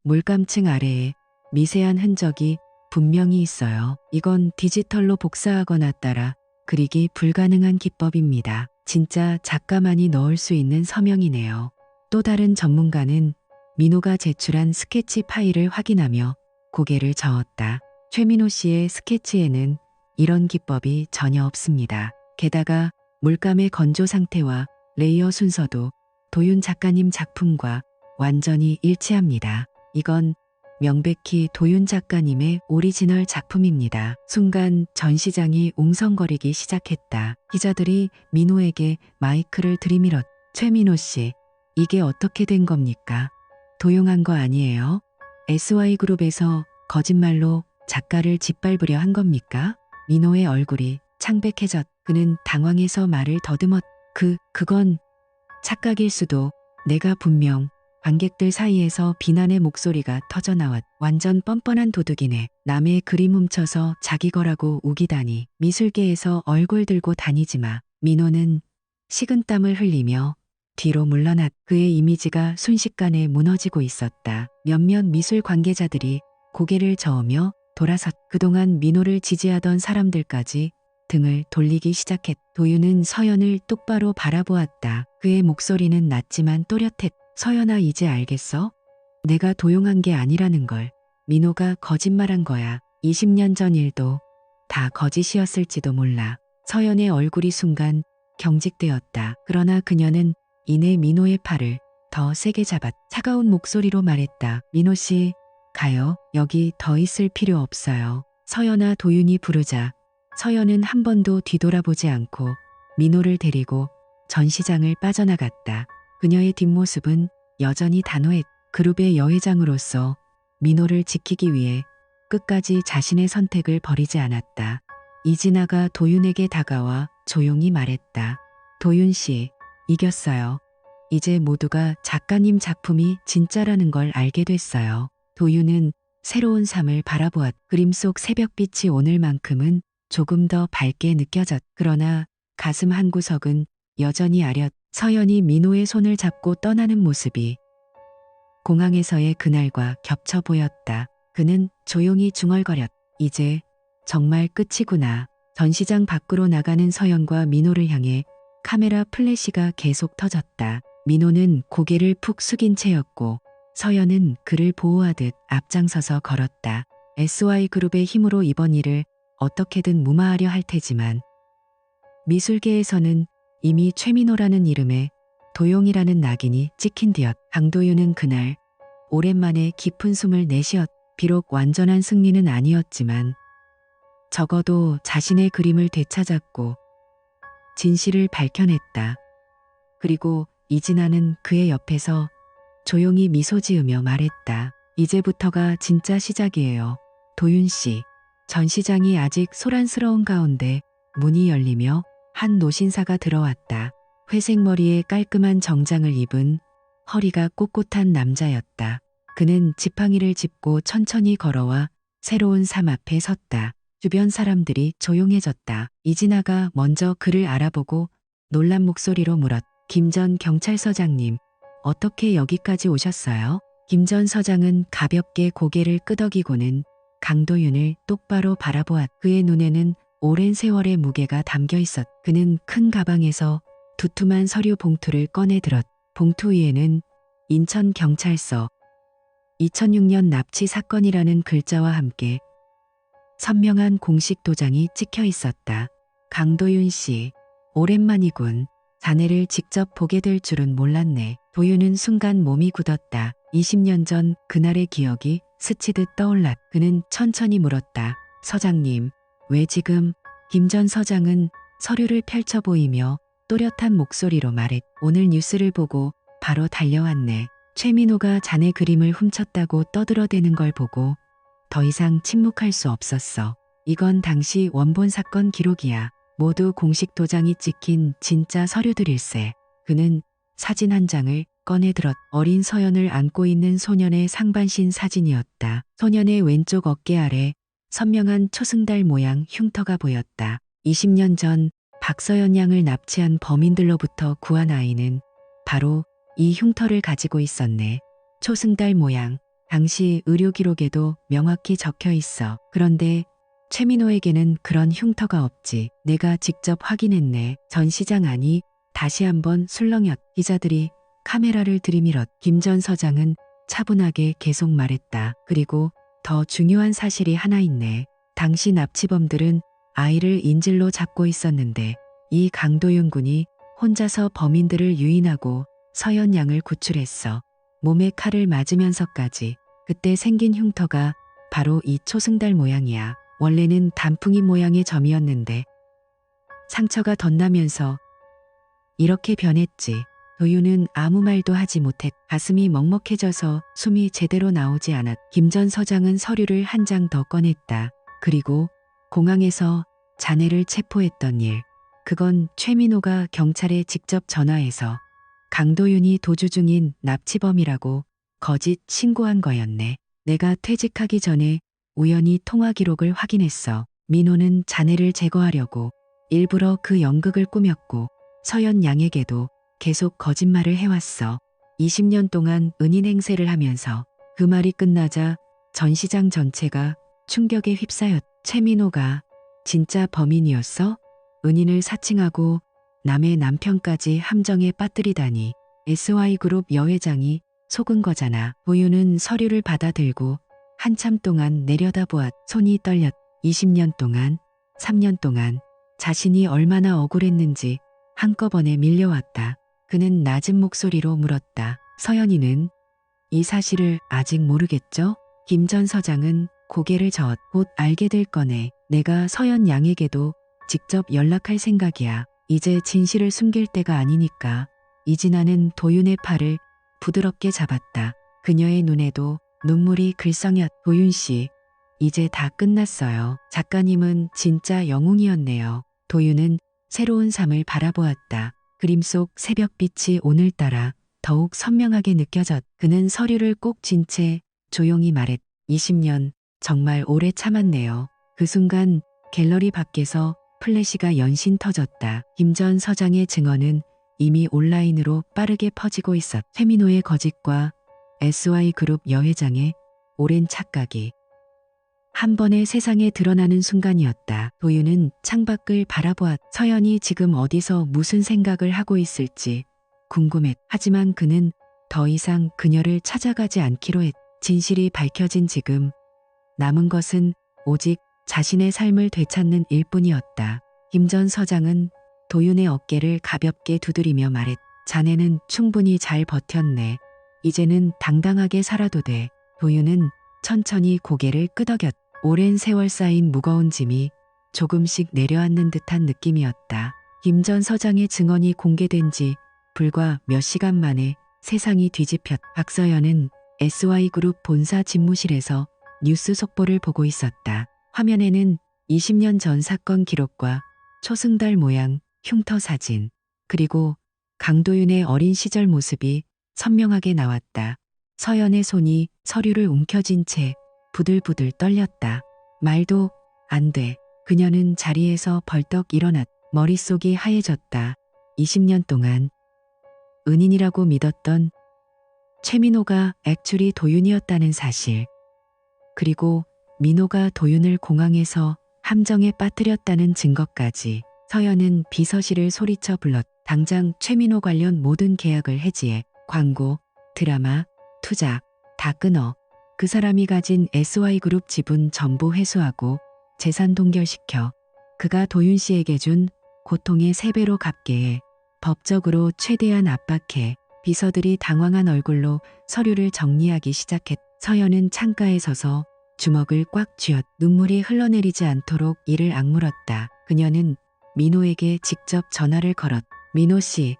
[SPEAKER 1] 물감층 아래에 미세한 흔적이 분명히 있어요. 이건 디지털로 복사하거나 따라 그리기 불가능한 기법입니다. 진짜 작가만이 넣을 수 있는 서명이네요. 또 다른 전문가는 민호가 제출한 스케치 파일을 확인하며 고개를 저었다. 최민호 씨의 스케치에는 이런 기법이 전혀 없습니다. 게다가 물감의 건조 상태와 레이어 순서도 도윤 작가님 작품과 완전히 일치합니다. 이건 명백히 도윤 작가님의 오리지널 작품입니다. 순간 전시장이 웅성거리기 시작했다. 기자들이 민호에게 마이크를 들이밀었. 최민호 씨, 이게 어떻게 된 겁니까? 도용한 거 아니에요? SY그룹에서 거짓말로 작가를 짓밟으려 한 겁니까? 민호의 얼굴이 창백해졌. 그는 당황해서 말을 더듬었. 그건 착각일 수도. 내가 분명. 관객들 사이에서 비난의 목소리가 터져나왔. 완전 뻔뻔한 도둑이네. 남의 그림 훔쳐서 자기 거라고 우기다니. 미술계에서 얼굴 들고 다니지 마. 민호는 식은땀을 흘리며 뒤로 물러났. 그의 이미지가 순식간에 무너지고 있었다. 몇몇 미술 관계자들이 고개를 저으며 돌아섰. 그동안 민호를 지지하던 사람들까지 등을 돌리기 시작했. 도윤은 서연을 똑바로 바라보았다. 그의 목소리는 낮지만 또렷했. 서연아, 이제 알겠어? 내가 도용한 게 아니라는 걸. 민호가 거짓말한 거야. 20년 전 일도 다 거짓이었을지도 몰라. 서연의 얼굴이 순간 경직되었다. 그러나 그녀는 이내 민호의 팔을 더 세게 잡았. 차가운 목소리로 말했다. 민호 씨, 가요. 여기 더 있을 필요 없어요. 서연아, 도윤이 부르자 서연은 한 번도 뒤돌아보지 않고 민호를 데리고 전시장을 빠져나갔다. 그녀의 뒷모습은 여전히 단호했. 그룹의 여회장으로서 민호를 지키기 위해 끝까지 자신의 선택을 버리지 않았다. 이진아가 도윤에게 다가와 조용히 말했다. 도윤 씨, 이겼어요. 이제 모두가 작가님 작품이 진짜라는 걸 알게 됐어요. 도윤은 새로운 삶을 바라보았. 그림 속 새벽빛이 오늘만큼은 조금 더 밝게 느껴졌. 그러나 가슴 한구석은 여전히 아렸. 서연이 민호의 손을 잡고 떠나는 모습이 공항에서의 그날과 겹쳐 보였다. 그는 조용히 중얼거렸. 이제 정말 끝이구나. 전시장 밖으로 나가는 서연과 민호를 향해 카메라 플래시가 계속 터졌다. 민호는 고개를 푹 숙인 채였고 서연은 그를 보호하듯 앞장서서 걸었다. SY그룹의 힘으로 이번 일을 어떻게든 무마하려 할 테지만 미술계에서는 이미 최민호라는 이름에 도용이라는 낙인이 찍힌 뒤였. 강도윤은 그날 오랜만에 깊은 숨을 내쉬었. 비록 완전한 승리는 아니었지만 적어도 자신의 그림을 되찾았고 진실을 밝혀냈다. 그리고 이진아는 그의 옆에서 조용히 미소 지으며 말했다. 이제부터가 진짜 시작이에요. 도윤 씨. 전시장이 아직 소란스러운 가운데 문이 열리며 한 노신사가 들어왔다. 회색 머리에 깔끔한 정장을 입은 허리가 꼿꼿한 남자였다. 그는 지팡이를 짚고 천천히 걸어와 새로운 삶 앞에 섰다. 주변 사람들이 조용해졌다. 이진아가 먼저 그를 알아보고 놀란 목소리로 물었. 김 전 경찰서장님, 어떻게 여기까지 오셨어요? 김 전 서장은 가볍게 고개를 끄덕이고는 강도윤을 똑바로 바라보았. 그의 눈에는 오랜 세월의 무게가 담겨 있었. 그는 큰 가방에서 두툼한 서류 봉투를 꺼내 들었. 봉투 위에는 인천경찰서 2006년 납치 사건이라는 글자와 함께 선명한 공식 도장이 찍혀 있었다. 강도윤 씨, 오랜만이군. 자네를 직접 보게 될 줄은 몰랐네. 도윤은 순간 몸이 굳었다. 20년 전 그날의 기억이 스치듯 떠올랐. 그는 천천히 물었다. 서장님, 왜 지금? 김 전 서장은 서류를 펼쳐 보이며 또렷한 목소리로 말했. 오늘 뉴스를 보고 바로 달려왔네. 최민호가 자네 그림을 훔쳤다고 떠들어대는 걸 보고 더 이상 침묵할 수 없었어. 이건 당시 원본 사건 기록이야. 모두 공식 도장이 찍힌 진짜 서류들일세. 그는 사진 한 장을 꺼내들었. 어린 서연을 안고 있는 소년의 상반신 사진이었다. 소년의 왼쪽 어깨 아래 선명한 초승달 모양 흉터가 보였다. 20년 전 박서연 양을 납치한 범인들로부터 구한 아이는 바로 이 흉터를 가지고 있었네. 초승달 모양. 당시 의료 기록에도 명확히 적혀 있어. 그런데 최민호에게는 그런 흉터가 없지. 내가 직접 확인했네. 전시장 안이 다시 한번 술렁였. 기자들이 카메라를 들이밀었. 김 전 서장은 차분하게 계속 말했다. 그리고 더 중요한 사실이 하나 있네. 당시 납치범들은 아이를 인질로 잡고 있었는데 이 강도윤 군이 혼자서 범인들을 유인하고 서연 양을 구출했어. 몸에 칼을 맞으면서까지. 그때 생긴 흉터가 바로 이 초승달 모양이야. 원래는 단풍잎 모양의 점이었는데 상처가 덧나면서 이렇게 변했지. 도윤은 아무 말도 하지 못했. 가슴이 먹먹해져서 숨이 제대로 나오지 않았. 김 전 서장은 서류를 한 장 더 꺼냈다. 그리고 공항에서 자네를 체포했던 일. 그건 최민호가 경찰에 직접 전화해서 강도윤이 도주 중인 납치범이라고 거짓 신고한 거였네. 내가 퇴직하기 전에 우연히 통화 기록을 확인했어. 민호는 자네를 제거하려고 일부러 그 연극을 꾸몄고 서연 양에게도 계속 거짓말을 해왔어. 20년 동안 은인 행세를 하면서 그 말이 끝나자 전 시장 전체가 충격에 휩싸였. 최민호가 진짜 범인이었어? 은인을 사칭하고 남의 남편까지 함정에 빠뜨리다니. SY그룹 여회장이 속은 거잖아. 도윤은 서류를 받아들고 한참 동안 내려다보았. 손이 떨렸. 20년 동안, 3년 동안 자신이 얼마나 억울했는지 한꺼번에 밀려왔다. 그는 낮은 목소리로 물었다. 서연이는 이 사실을 아직 모르겠죠? 김 전 서장은 고개를 저었. 곧 알게 될 거네. 내가 서연 양에게도 직접 연락할 생각이야. 이제 진실을 숨길 때가 아니니까. 이진아는 도윤의 팔을 부드럽게 잡았다. 그녀의 눈에도 눈물이 글썽였. 도윤 씨, 이제 다 끝났어요. 작가님은 진짜 영웅이었네요. 도윤은 새로운 삶을 바라보았다. 그림 속 새벽빛이 오늘따라 더욱 선명하게 느껴졌. 그는 서류를 꼭 쥔 채 조용히 말했. 20년 정말 오래 참았네요. 그 순간 갤러리 밖에서 플래시가 연신 터졌다. 김 전 서장의 증언은 이미 온라인으로 빠르게 퍼지고 있었. 최민호의 거짓과 SY그룹 여회장의 오랜 착각이 한 번에 세상에 드러나는 순간이었다. 도윤은 창밖을 바라보았. 서연이 지금 어디서 무슨 생각을 하고 있을지 궁금했. 하지만 그는 더 이상 그녀를 찾아가지 않기로 했. 진실이 밝혀진 지금 남은 것은 오직 자신의 삶을 되찾는 일뿐이었다. 김 전 서장은 도윤의 어깨를 가볍게 두드리며 말했. 자네는 충분히 잘 버텼네. 이제는 당당하게 살아도 돼. 도윤은 천천히 고개를 끄덕였. 오랜 세월 쌓인 무거운 짐이 조금씩 내려앉는 듯한 느낌이었다. 김 전 서장의 증언이 공개된 지 불과 몇 시간 만에 세상이 뒤집혔. 박서연은 SY그룹 본사 집무실에서 뉴스 속보를 보고 있었다. 화면에는 20년 전 사건 기록과 초승달 모양 흉터 사진, 그리고 강도윤의 어린 시절 모습이 선명하게 나왔다. 서연의 손이 서류를 움켜쥔 채 부들부들 떨렸다. 말도 안 돼. 그녀는 자리에서 벌떡 일어났. 머릿속이 하얘졌다. 20년 동안 은인이라고 믿었던 최민호가 액츄리 도윤이었다는 사실. 그리고 민호가 도윤을 공항에서 함정에 빠뜨렸다는 증거까지. 서연은 비서실을 소리쳐 불렀. 당장 최민호 관련 모든 계약을 해지해. 광고, 드라마, 투자 다 끊어. 그 사람이 가진 SY그룹 지분 전부 회수하고 재산 동결시켜. 그가 도윤 씨에게 준 고통의 3배로 갚게 해. 법적으로 최대한 압박해. 비서들이 당황한 얼굴로 서류를 정리하기 시작했. 서연은 창가에 서서 주먹을 꽉 쥐었. 눈물이 흘러내리지 않도록 이를 악물었다. 그녀는 민호에게 직접 전화를 걸었. 민호 씨,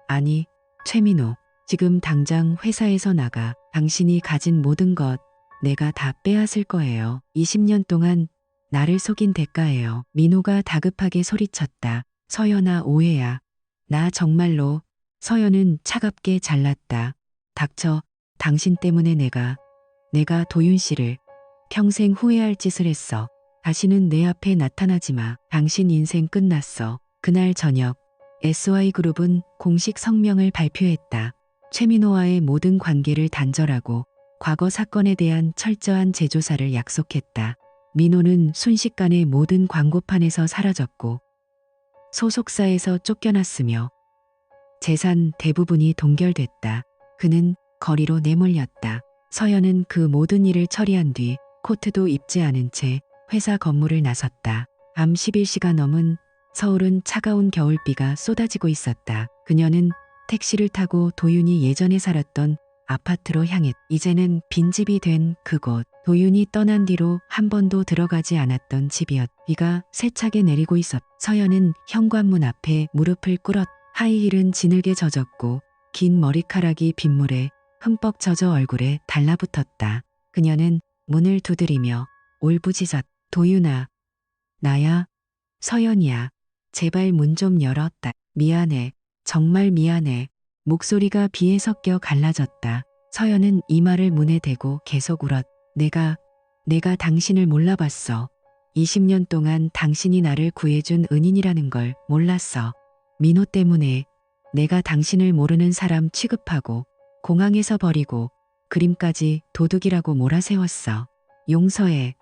[SPEAKER 1] 아니 최민호, 지금 당장 회사에서 나가. 당신이 가진 모든 것 내가 다 빼앗을 거예요. 20년 동안 나를 속인 대가예요. 민호가 다급하게 소리쳤다. 서연아, 오해야. 나 정말로. 서연은 차갑게 잘랐다. 닥쳐. 당신 때문에 내가 도윤 씨를 평생 후회할 짓을 했어. 다시는 내 앞에 나타나지 마. 당신 인생 끝났어. 그날 저녁 SY그룹은 공식 성명을 발표했다. 최민호와의 모든 관계를 단절하고 과거 사건에 대한 철저한 재조사를 약속했다. 민호는 순식간에 모든 광고판에서 사라졌고 소속사에서 쫓겨났으며 재산 대부분이 동결됐다. 그는 거리로 내몰렸다. 서연은 그 모든 일을 처리한 뒤 코트도 입지 않은 채 회사 건물을 나섰다. 밤 11시가 넘은 서울은 차가운 겨울비가 쏟아지고 있었다. 그녀는 택시를 타고 도윤이 예전에 살았던 아파트로 향했. 이제는 빈집이 된 그곳. 도윤이 떠난 뒤로 한 번도 들어가지 않았던 집이었. 비가 세차게 내리고 있었. 서연은 현관문 앞에 무릎을 꿇었. 하이힐은 지늘게 젖었고 긴 머리카락이 빗물에 흠뻑 젖어 얼굴에 달라붙었다. 그녀는 문을 두드리며 울부짖었. 도윤아, 나야, 서연이야. 제발 문 좀 열었다. 미안해. 정말 미안해. 목소리가 비에 섞여 갈라졌다. 서연은 이마를 문에 대고 계속 울었. 내가 당신을 몰라봤어. 20년 동안 당신이 나를 구해준 은인이라는 걸 몰랐어. 민호 때문에 내가 당신을 모르는 사람 취급하고 공항에서 버리고 그림까지 도둑이라고 몰아세웠어. 용서해.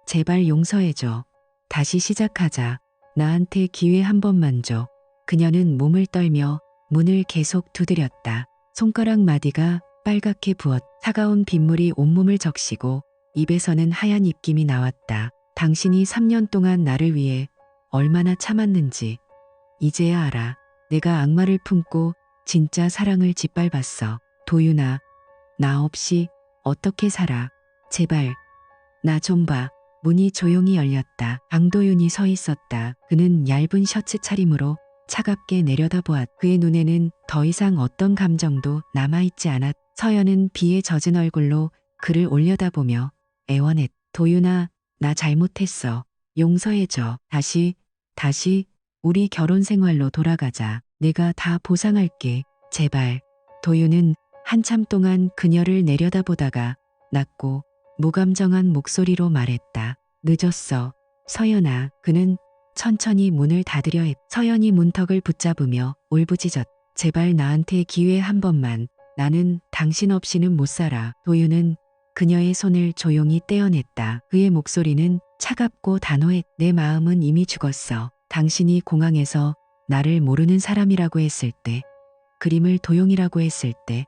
[SPEAKER 1] 제발 용서해줘. 다시 시작하자. 나한테 기회 한 번만 줘. 그녀는 몸을 떨며 문을 계속 두드렸다. 손가락 마디가 빨갛게 부었. 차가운 빗물이 온몸을 적시고 입에서는 하얀 입김이 나왔다. 당신이 3년 동안 나를 위해 얼마나 참았는지 이제야 알아. 내가 악마를 품고 진짜 사랑을 짓밟았어. 도윤아, 나 없이 어떻게 살아. 제발 나 좀 봐. 문이 조용히 열렸다. 강도윤이 서 있었다. 그는 얇은 셔츠 차림으로 차갑게 내려다보았. 그의 눈에는 더 이상 어떤 감정도 남아있지 않았. 서연은 비에 젖은 얼굴로 그를 올려다보며 애원했. 도윤아, 나 잘못했어. 용서해줘. 다시 우리 결혼 생활로 돌아가자. 내가 다 보상할게. 제발. 도윤은 한참 동안 그녀를 내려다보다가 낮고 무감정한 목소리로 말했다. 늦었어. 서연아. 그는 천천히 문을 닫으려 했. 서연이 문턱을 붙잡으며 울부짖었. 제발 나한테 기회 한 번만. 나는 당신 없이는 못 살아. 도윤은 그녀의 손을 조용히 떼어냈다. 그의 목소리는 차갑고 단호했. 내 마음은 이미 죽었어. 당신이 공항에서 나를 모르는 사람이라고 했을 때, 그림을 도용이라고 했을 때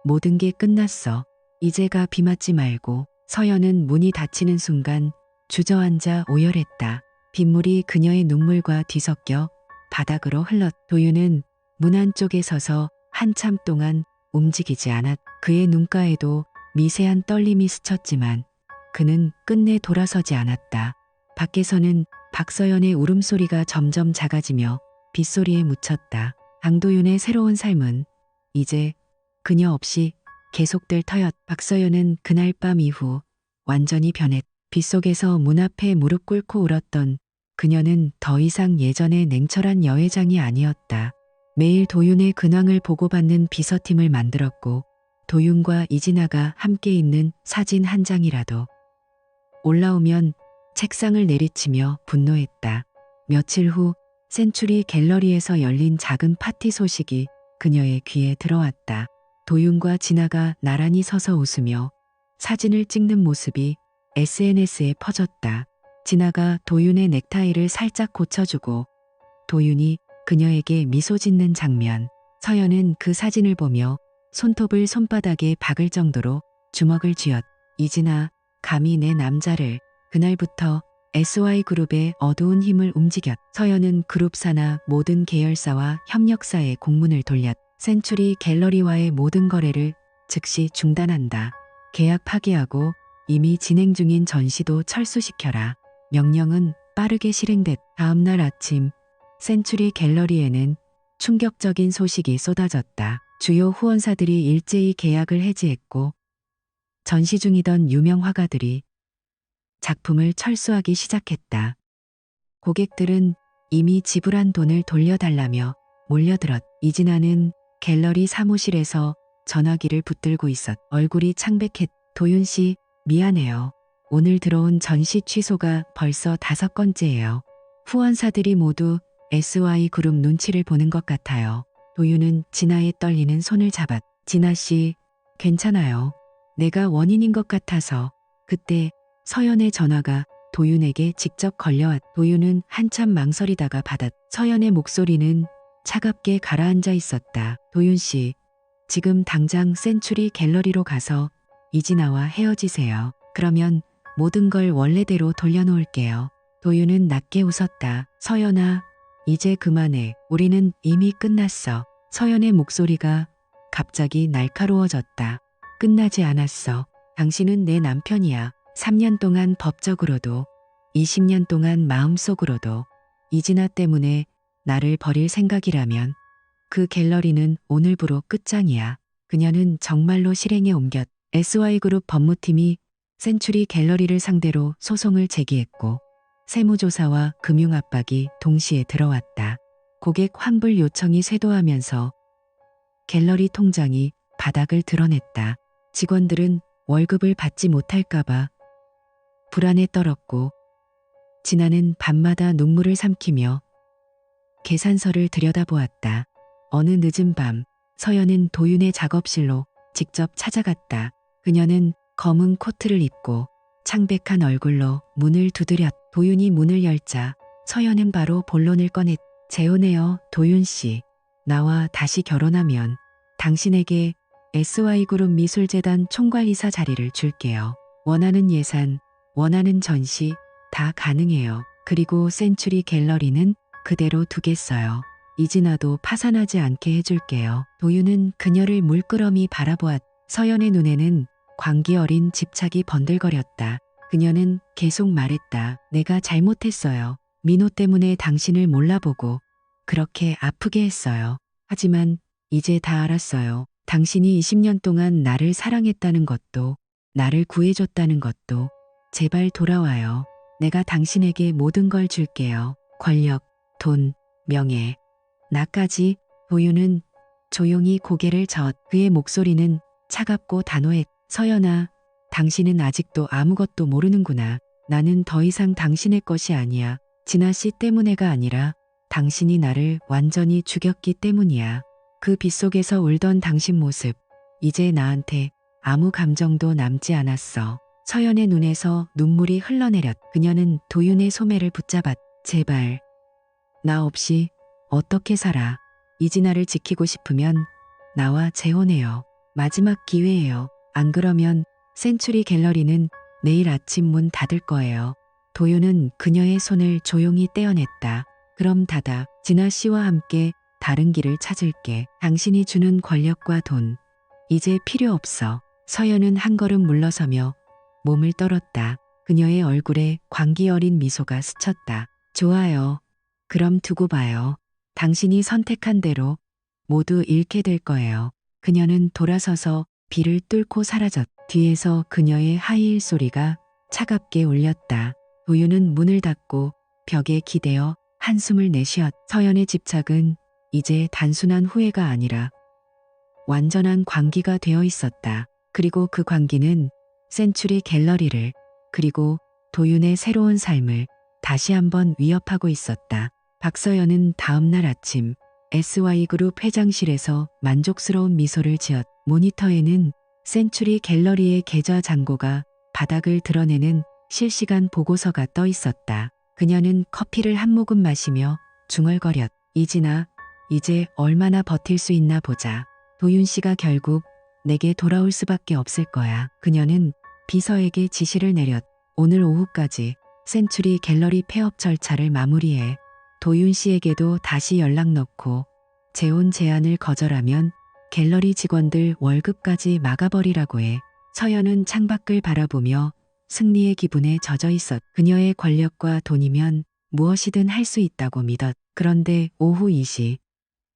[SPEAKER 1] 모든 게 끝났어. 이제가 비 맞지 말고. 서연은 문이 닫히는 순간 주저앉아 오열했다. 빗물이 그녀의 눈물과 뒤섞여 바닥으로 흘렀. 도윤은 문 안쪽에 서서 한참 동안 움직이지 않았. 그의 눈가에도 미세한 떨림이 스쳤지만 그는 끝내 돌아서지 않았다. 밖에서는 박서연의 울음소리가 점점 작아지며 빗소리에 묻혔다. 강도윤의 새로운 삶은 이제 그녀 없이 계속될 터였. 박서연은 그날 밤 이후 완전히 변했. 빗속에서 문 앞에 무릎 꿇고 울었던 그녀는 더 이상 예전의 냉철한 여회장이 아니었다. 매일 도윤의 근황을 보고받는 비서팀을 만들었고 도윤과 이진아가 함께 있는 사진 한 장이라도 올라오면 책상을 내리치며 분노했다. 며칠 후 센츄리 갤러리에서 열린 작은 파티 소식이 그녀의 귀에 들어왔다. 도윤과 진아가 나란히 서서 웃으며 사진을 찍는 모습이 SNS에 퍼졌다. 진아가 도윤의 넥타이를 살짝 고쳐주고 도윤이 그녀에게 미소 짓는 장면. 서연은 그 사진을 보며 손톱을 손바닥에 박을 정도로 주먹을 쥐었. 이진아, 감히 내 남자를. 그날부터 SY그룹의 어두운 힘을 움직였. 서연은 그룹사나 모든 계열사와 협력사에 공문을 돌렸. 센츄리 갤러리와의 모든 거래를 즉시 중단한다. 계약 파기하고 이미 진행 중인 전시도 철수시켜라. 명령은 빠르게 실행됐. 다음날 아침 센츄리 갤러리에는 충격적인 소식이 쏟아졌다. 주요 후원사들이 일제히 계약을 해지했고 전시 중이던 유명 화가들이 작품을 철수하기 시작했다. 고객들은 이미 지불한 돈을 돌려달라며 몰려들었. 이진아는 갤러리 사무실에서 전화기를 붙들고 있었. 얼굴이 창백했. 도윤 씨, 미안해요. 오늘 들어온 전시 취소가 벌써 5건째예요. 후원사들이 모두 SY그룹 눈치를 보는 것 같아요. 도윤은 진아의 떨리는 손을 잡았. 진아 씨, 괜찮아요. 내가 원인인 것 같아서. 그때 서연의 전화가 도윤에게 직접 걸려왔. 도윤은 한참 망설이다가 받았. 서연의 목소리는 차갑게 가라앉아 있었다. 도윤 씨, 지금 당장 센츄리 갤러리로 가서 이진아와 헤어지세요. 그러면 모든 걸 원래대로 돌려놓을게요. 도윤은 낮게 웃었다. 서연아, 이제 그만해. 우리는 이미 끝났어. 서연의 목소리가 갑자기 날카로워졌다. 끝나지 않았어. 당신은 내 남편이야. 3년 동안 법적으로도 20년 동안 마음속으로도 이진아 때문에 나를 버릴 생각이라면 그 갤러리는 오늘부로 끝장이야. 그녀는 정말로 실행에 옮겼. SY그룹 법무팀이 센츄리 갤러리를 상대로 소송을 제기했고 세무조사와 금융압박이 동시에 들어왔다. 고객 환불 요청이 쇄도하면서 갤러리 통장이 바닥을 드러냈다. 직원들은 월급을 받지 못할까봐 불안에 떨었고 진아는 밤마다 눈물을 삼키며 계산서를 들여다보았다. 어느 늦은 밤 서연은 도윤의 작업실로 직접 찾아갔다. 그녀는 검은 코트를 입고 창백한 얼굴로 문을 두드렸. 도윤이 문을 열자 서연은 바로 본론을 꺼냈. 재혼해요, 도윤 씨. 나와 다시 결혼하면 당신에게 SY그룹 미술재단 총괄이사 자리를 줄게요. 원하는 예산, 원하는 전시 다 가능해요. 그리고 센츄리 갤러리는 그대로 두겠어요. 이진아도 파산하지 않게 해줄게요. 도윤은 그녀를 물끄러미 바라보았. 서연의 눈에는 광기 어린 집착이 번들거렸다. 그녀는 계속 말했다. 내가 잘못했어요. 민호 때문에 당신을 몰라보고 그렇게 아프게 했어요. 하지만 이제 다 알았어요. 당신이 20년 동안 나를 사랑했다는 것도 나를 구해줬다는 것도 제발 돌아와요. 내가 당신에게 모든 걸 줄게요. 권력, 돈, 명예, 나까지. 도윤은 조용히 고개를 저었. 그의 목소리는 차갑고 단호했. 서연아, 당신은 아직도 아무것도 모르는구나. 나는 더 이상 당신의 것이 아니야. 진아 씨 때문에가 아니라 당신이 나를 완전히 죽였기 때문이야. 그 빗속에서 울던 당신 모습, 이제 나한테 아무 감정도 남지 않았어. 서연의 눈에서 눈물이 흘러내렸. 그녀는 도윤의 소매를 붙잡았. 제발, 나 없이 어떻게 살아. 이진아를 지키고 싶으면 나와 재혼해요. 마지막 기회예요. 안 그러면 센츄리 갤러리는 내일 아침 문 닫을 거예요. 도윤은 그녀의 손을 조용히 떼어냈다. 그럼 닫아. 진아 씨와 함께 다른 길을 찾을게. 당신이 주는 권력과 돈, 이제 필요 없어. 서연은 한 걸음 물러서며 몸을 떨었다. 그녀의 얼굴에 광기 어린 미소가 스쳤다. 좋아요. 그럼 두고 봐요. 당신이 선택한 대로 모두 잃게 될 거예요. 그녀는 돌아서서 비를 뚫고 사라졌. 뒤에서 그녀의 하이힐 소리가 차갑게 울렸다. 도윤은 문을 닫고 벽에 기대어 한숨을 내쉬었. 서연의 집착은 이제 단순한 후회가 아니라 완전한 광기가 되어 있었다. 그리고 그 광기는 센츄리 갤러리를, 그리고 도윤의 새로운 삶을 다시 한번 위협하고 있었다. 박서연은 다음날 아침 SY그룹 회장실에서 만족스러운 미소를 지었. 모니터에는 센츄리 갤러리의 계좌 잔고가 바닥을 드러내는 실시간 보고서가 떠 있었다. 그녀는 커피를 한 모금 마시며 중얼거렸. 이진아, 이제 얼마나 버틸 수 있나 보자. 도윤 씨가 결국 내게 돌아올 수밖에 없을 거야. 그녀는 비서에게 지시를 내렸. 오늘 오후까지 센츄리 갤러리 폐업 절차를 마무리해. 도윤 씨에게도 다시 연락 넣고 재혼 제안을 거절하면 갤러리 직원들 월급까지 막아버리라고 해. 서연은 창밖을 바라보며 승리의 기분에 젖어 있었. 그녀의 권력과 돈이면 무엇이든 할 수 있다고 믿었. 그런데 오후 2시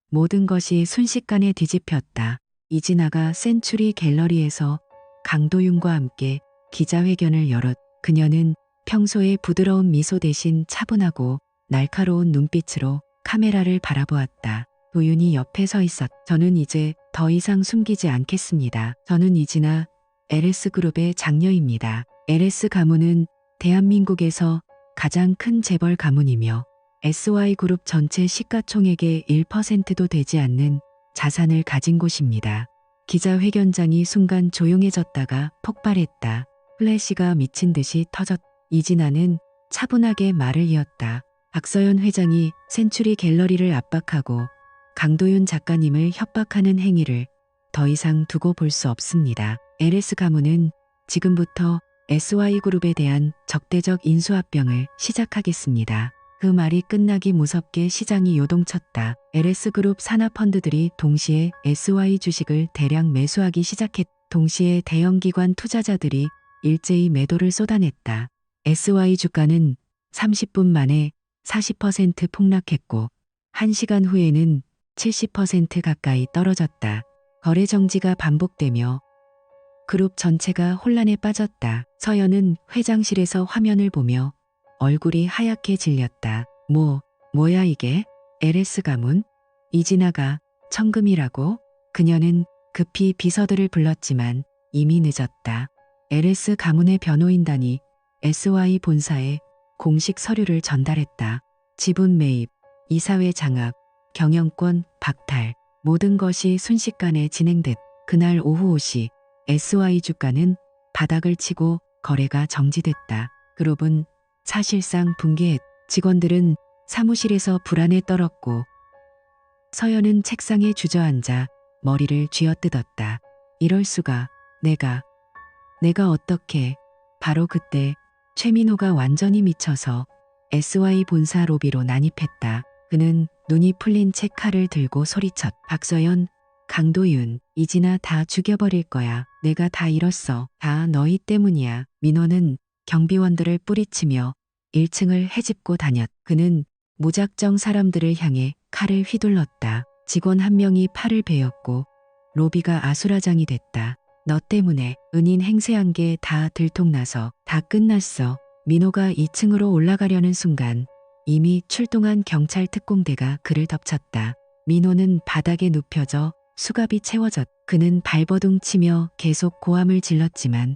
[SPEAKER 1] 모든 것이 순식간에 뒤집혔다. 이진아가 센츄리 갤러리에서 강도윤과 함께 기자회견을 열었. 그녀는 평소의 부드러운 미소 대신 차분하고 날카로운 눈빛으로 카메라를 바라보았다. 도윤이 옆에 서 있었. 저는 이제 더 이상 숨기지 않겠습니다. 저는 이진아, LS그룹의 장녀입니다. LS 가문은 대한민국에서 가장 큰 재벌 가문이며 SY그룹 전체 시가총액의 1%도 되지 않는 자산을 가진 곳입니다. 기자회견장이 순간 조용해졌다가 폭발했다. 플래시가 미친 듯이 터졌. 이진아는 차분하게 말을 이었다. 박서연 회장이 센츄리 갤러리를 압박하고 강도윤 작가님을 협박하는 행위를 더 이상 두고 볼 수 없습니다. LS 가문은 지금부터 SY그룹에 대한 적대적 인수합병을 시작하겠습니다. 그 말이 끝나기 무섭게 시장이 요동쳤다. LS그룹 산하펀드들이 동시에 SY 주식을 대량 매수하기 시작했. 동시에 대형기관 투자자들이 일제히 매도를 쏟아냈다. SY 주가는 30분 만에 40% 폭락했고 1시간 후에는 70% 가까이 떨어졌다. 거래 정지가 반복되며 그룹 전체가 혼란에 빠졌다. 서연은 회장실에서 화면을 보며 얼굴이 하얗게 질렸다. 뭐야 이게? LS 가문? 이진아가 청금이라고? 그녀는 급히 비서들을 불렀지만 이미 늦었다. LS 가문의 변호인단이 SY 본사에 공식 서류를 전달했다. 지분 매입, 이사회 장악, 경영권 박탈, 모든 것이 순식간에 진행됐. 그날 오후 5시 SY 주가는 바닥을 치고 거래가 정지됐다. 그룹은 사실상 붕괴했. 직원들은 사무실에서 불안에 떨었고 서연은 책상에 주저앉아 머리를 쥐어뜯었다. 이럴 수가. 내가 어떻게. 바로 그때 최민호가 완전히 미쳐서 SY 본사 로비로 난입했다. 그는 눈이 풀린 채 칼을 들고 소리쳤. 박서연, 강도윤, 이진아 다 죽여버릴 거야. 내가 다 잃었어. 다 너희 때문이야. 민호는 경비원들을 뿌리치며 1층을 헤집고 다녔. 그는 무작정 사람들을 향해 칼을 휘둘렀다. 직원 한 명이 팔을 베었고 로비가 아수라장이 됐다. 너 때문에 은인 행세한 게 다 들통나서 다 끝났어. 민호가 2층으로 올라가려는 순간 이미 출동한 경찰 특공대가 그를 덮쳤다. 민호는 바닥에 눕혀져 수갑이 채워졌. 그는 발버둥 치며 계속 고함을 질렀지만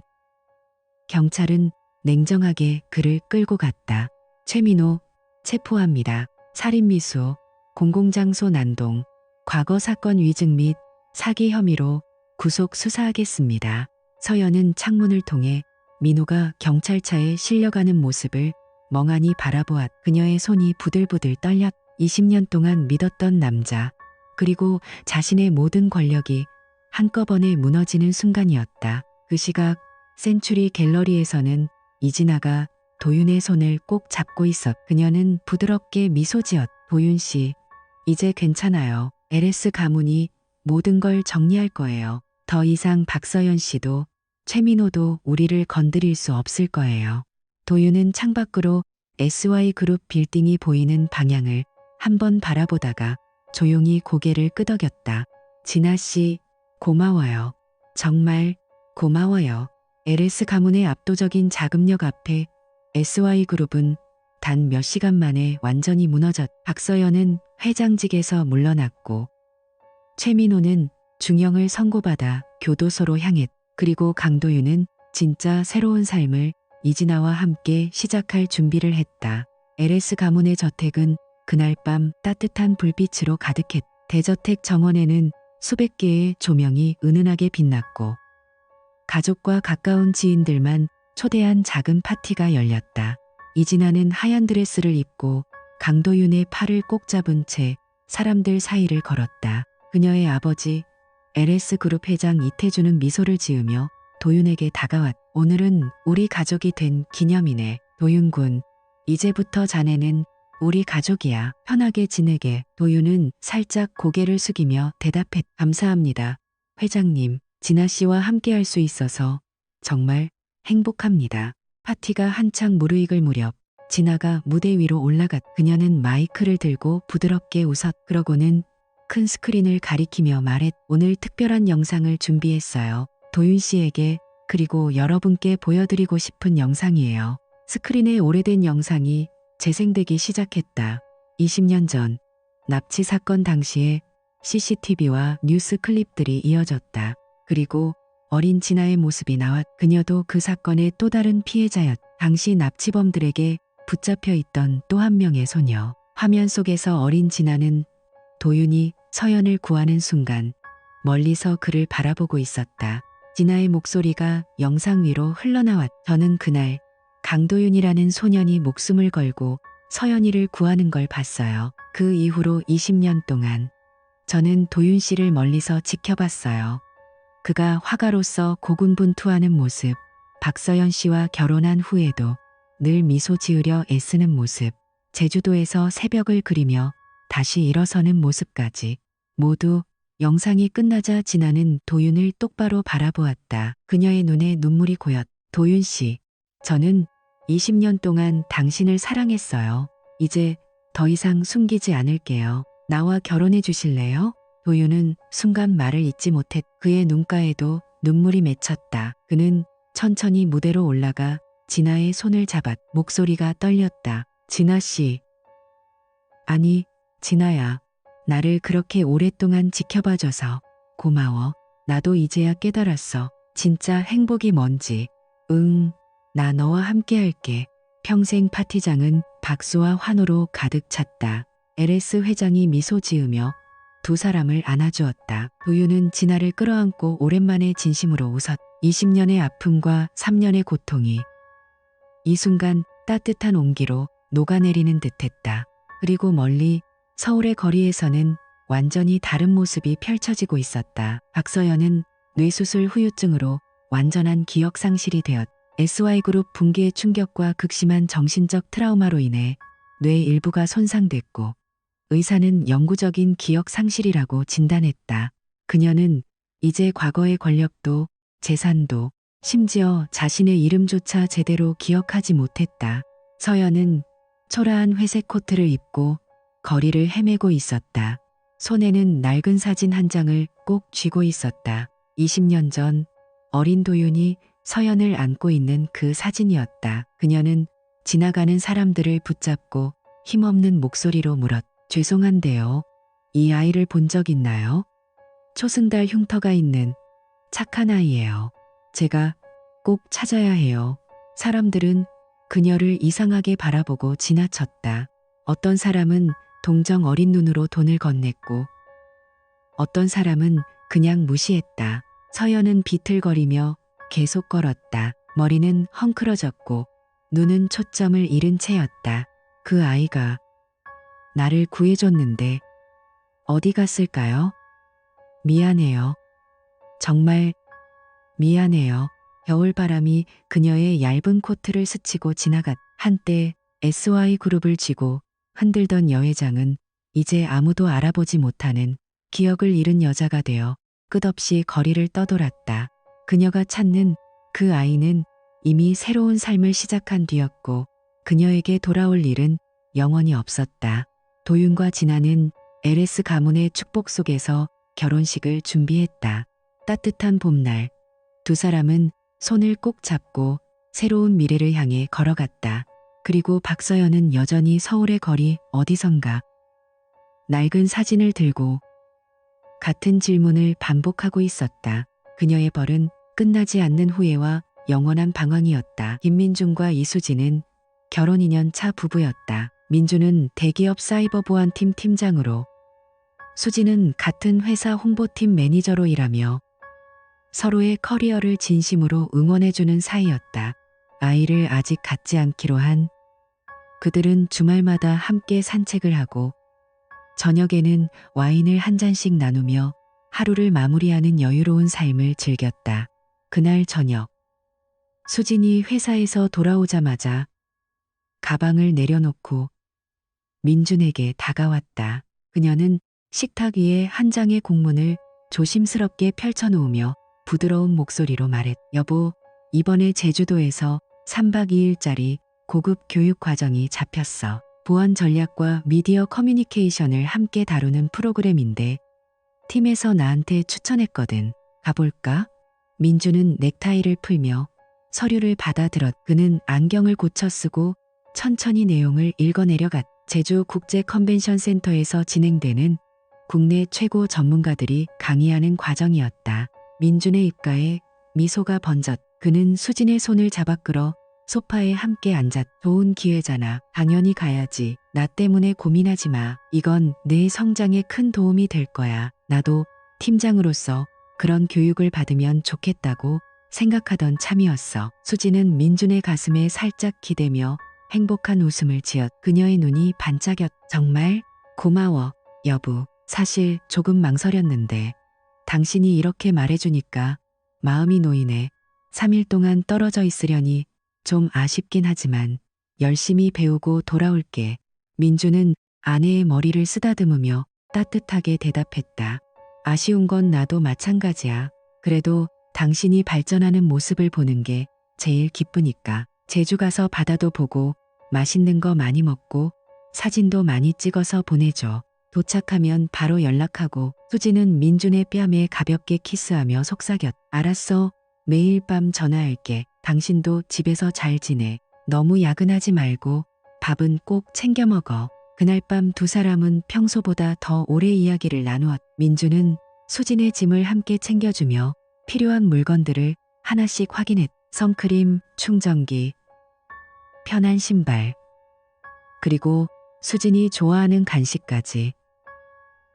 [SPEAKER 1] 경찰은 냉정하게 그를 끌고 갔다. 최민호 체포합니다. 살인미수, 공공장소 난동, 과거 사건 위증 및 사기 혐의로 구속 수사하겠습니다. 서연은 창문을 통해 민호가 경찰차에 실려가는 모습을 멍하니 바라보았. 그녀의 손이 부들부들 떨렸. 20년 동안 믿었던 남자, 그리고 자신의 모든 권력이 한꺼번에 무너지는 순간이었다. 그 시각 센츄리 갤러리에서는 이진아가 도윤의 손을 꼭 잡고 있었. 그녀는 부드럽게 미소 지었. 도윤 씨, 이제 괜찮아요. LS 가문이 모든 걸 정리할 거예요. 더 이상 박서연 씨도 최민호도 우리를 건드릴 수 없을 거예요. 도윤은 창밖으로 SY 그룹 빌딩이 보이는 방향을 한번 바라보다가 조용히 고개를 끄덕였다. 진아 씨, 고마워요. 정말 고마워요. LS 가문의 압도적인 자금력 앞에 SY 그룹은 단 몇 시간 만에 완전히 무너졌. 박서연은 회장직에서 물러났고 최민호는 중형을 선고받아 교도소로 향했. 그리고 강도윤은 진짜 새로운 삶을 이진아와 함께 시작할 준비를 했다. LS 가문의 저택은 그날 밤 따뜻한 불빛으로 가득했. 대저택 정원에는 수백 개의 조명이 은은하게 빛났고 가족과 가까운 지인들만 초대한 작은 파티가 열렸다. 이진아는 하얀 드레스를 입고 강도윤의 팔을 꼭 잡은 채 사람들 사이를 걸었다. 그녀의 아버지 LS그룹 회장 이태주는 미소를 지으며 도윤에게 다가왔. 오늘은 우리 가족이 된 기념이네. 도윤군, 이제부터 자네는 우리 가족이야. 편하게 지내게. 도윤은 살짝 고개를 숙이며 대답했. 감사합니다. 회장님, 진아 씨와 함께할 수 있어서 정말 행복합니다. 파티가 한창 무르익을 무렵 진아가 무대 위로 올라갔. 그녀는 마이크를 들고 부드럽게 웃었. 그러고는 큰 스크린을 가리키며 말했. 오늘 특별한 영상을 준비했어요. 도윤 씨에게 그리고 여러분께 보여드리고 싶은 영상이에요. 스크린에 오래된 영상이 재생되기 시작했다. 20년 전 납치 사건 당시의 CCTV와 뉴스 클립들이 이어졌다. 그리고 어린 진아의 모습이 나왔. 그녀도 그 사건의 또 다른 피해자였. 당시 납치범들에게 붙잡혀 있던 또 한 명의 소녀. 화면 속에서 어린 진아는 도윤이 서연을 구하는 순간 멀리서 그를 바라보고 있었다. 진아의 목소리가 영상 위로 흘러나왔. 저는 그날 강도윤이라는 소년이 목숨을 걸고 서연이를 구하는 걸 봤어요. 그 이후로 20년 동안 저는 도윤 씨를 멀리서 지켜봤어요. 그가 화가로서 고군분투하는 모습, 박서연 씨와 결혼한 후에도 늘 미소 지으려 애쓰는 모습, 제주도에서 새벽을 그리며 다시 일어서는 모습까지 모두 영상이 끝나자 진아는 도윤을 똑바로 바라보았다. 그녀의 눈에 눈물이 고였. 도윤 씨, 저는 20년 동안 당신을 사랑했어요. 이제 더 이상 숨기지 않을게요. 나와 결혼해 주실래요? 도윤은 순간 말을 잇지 못했. 그의 눈가에도 눈물이 맺혔다. 그는 천천히 무대로 올라가 진아의 손을 잡았. 목소리가 떨렸다. 진아 씨. 아니, 진아야. 나를 그렇게 오랫동안 지켜봐줘서 고마워. 나도 이제야 깨달았어. 진짜 행복이 뭔지. 응, 나 너와 함께 할게. 평생 파티장은 박수와 환호로 가득 찼다. LS 회장이 미소 지으며 두 사람을 안아주었다. 도윤은 진아를 끌어안고 오랜만에 진심으로 웃었. 20년의 아픔과 3년의 고통이 이 순간 따뜻한 온기로 녹아내리는 듯했다. 그리고 멀리 서울의 거리에서는 완전히 다른 모습이 펼쳐지고 있었다. 박서연은 뇌수술 후유증으로 완전한 기억 상실이 되었다. SY그룹 붕괴의 충격과 극심한 정신적 트라우마로 인해 뇌 일부가 손상됐고 의사는 영구적인 기억 상실이라고 진단했다. 그녀는 이제 과거의 권력도 재산도 심지어 자신의 이름조차 제대로 기억하지 못했다. 서연은 초라한 회색 코트를 입고 거리를 헤매고 있었다. 손에는 낡은 사진 한 장을 꼭 쥐고 있었다. 20년 전 어린 도윤이 서연을 안고 있는 그 사진이었다. 그녀는 지나가는 사람들을 붙잡고 힘없는 목소리로 물었. 죄송한데요. 이 아이를 본 적 있나요? 초승달 흉터가 있는 착한 아이예요. 제가 꼭 찾아야 해요. 사람들은 그녀를 이상하게 바라보고 지나쳤다. 어떤 사람은 동정 어린 눈으로 돈을 건넸고 어떤 사람은 그냥 무시했다. 서연은 비틀거리며 계속 걸었다. 머리는 헝클어졌고 눈은 초점을 잃은 채였다. 그 아이가 나를 구해줬는데 어디 갔을까요? 미안해요. 정말 미안해요. 겨울바람이 그녀의 얇은 코트를 스치고 지나갔. 한때 SY그룹을 쥐고 흔들던 여회장은 이제 아무도 알아보지 못하는 기억을 잃은 여자가 되어 끝없이 거리를 떠돌았다. 그녀가 찾는 그 아이는 이미 새로운 삶을 시작한 뒤였고 그녀에게 돌아올 일은 영원히 없었다. 도윤과 진아는 LS 가문의 축복 속에서 결혼식을 준비했다. 따뜻한 봄날 두 사람은 손을 꼭 잡고 새로운 미래를 향해 걸어갔다. 그리고 박서연은 여전히 서울의 거리 어디선가 낡은 사진을 들고 같은 질문을 반복하고 있었다. 그녀의 벌은 끝나지 않는 후회와 영원한 방황이었다. 김민중과 이수진은 결혼 2년 차 부부였다. 민주는 대기업 사이버 보안팀 팀장으로 수진은 같은 회사 홍보팀 매니저로 일하며 서로의 커리어를 진심으로 응원해주는 사이였다. 아이를 아직 갖지 않기로 한 그들은 주말마다 함께 산책을 하고 저녁에는 와인을 한 잔씩 나누며 하루를 마무리하는 여유로운 삶을 즐겼다. 그날 저녁 수진이 회사에서 돌아오자마자 가방을 내려놓고 민준에게 다가왔다. 그녀는 식탁 위에 한 장의 공문을 조심스럽게 펼쳐놓으며 부드러운 목소리로 말했. 여보, 이번에 제주도에서 3박 2일짜리 고급 교육 과정이 잡혔어. 보안 전략과 미디어 커뮤니케이션을 함께 다루는 프로그램인데 팀에서 나한테 추천했거든. 가볼까? 민주는 넥타이를 풀며 서류를 받아들었. 그는 안경을 고쳐 쓰고 천천히 내용을 읽어내려갔. 제주 국제 컨벤션 센터에서 진행되는 국내 최고 전문가들이 강의하는 과정이었다. 민준의 입가에 미소가 번졌. 그는 수진의 손을 잡아 끌어 소파에 함께 앉았. 좋은 기회잖아. 당연히 가야지. 나 때문에 고민하지 마. 이건 내 성장에 큰 도움이 될 거야. 나도 팀장으로서 그런 교육을 받으면 좋겠다고 생각하던 참이었어. 수진은 민준의 가슴에 살짝 기대며 행복한 웃음을 지었. 그녀의 눈이 반짝였. 정말 고마워, 여보. 사실 조금 망설였는데 당신이 이렇게 말해주니까 마음이 놓이네. 3일 동안 떨어져 있으려니 좀 아쉽긴 하지만 열심히 배우고 돌아올게. 민주는 아내의 머리를 쓰다듬으며 따뜻하게 대답했다. 아쉬운 건 나도 마찬가지야. 그래도 당신이 발전하는 모습을 보는 게 제일 기쁘니까. 제주 가서 바다도 보고 맛있는 거 많이 먹고 사진도 많이 찍어서 보내줘. 도착하면 바로 연락하고 수지는 민준의 뺨에 가볍게 키스하며 속삭였. 알았어. 매일 밤 전화할게. 당신도 집에서 잘 지내. 너무 야근하지 말고 밥은 꼭 챙겨 먹어. 그날 밤 두 사람은 평소보다 더 오래 이야기를 나누었. 민준은 수진의 짐을 함께 챙겨주며 필요한 물건들을 하나씩 확인했. 선크림, 충전기, 편한 신발, 그리고 수진이 좋아하는 간식까지.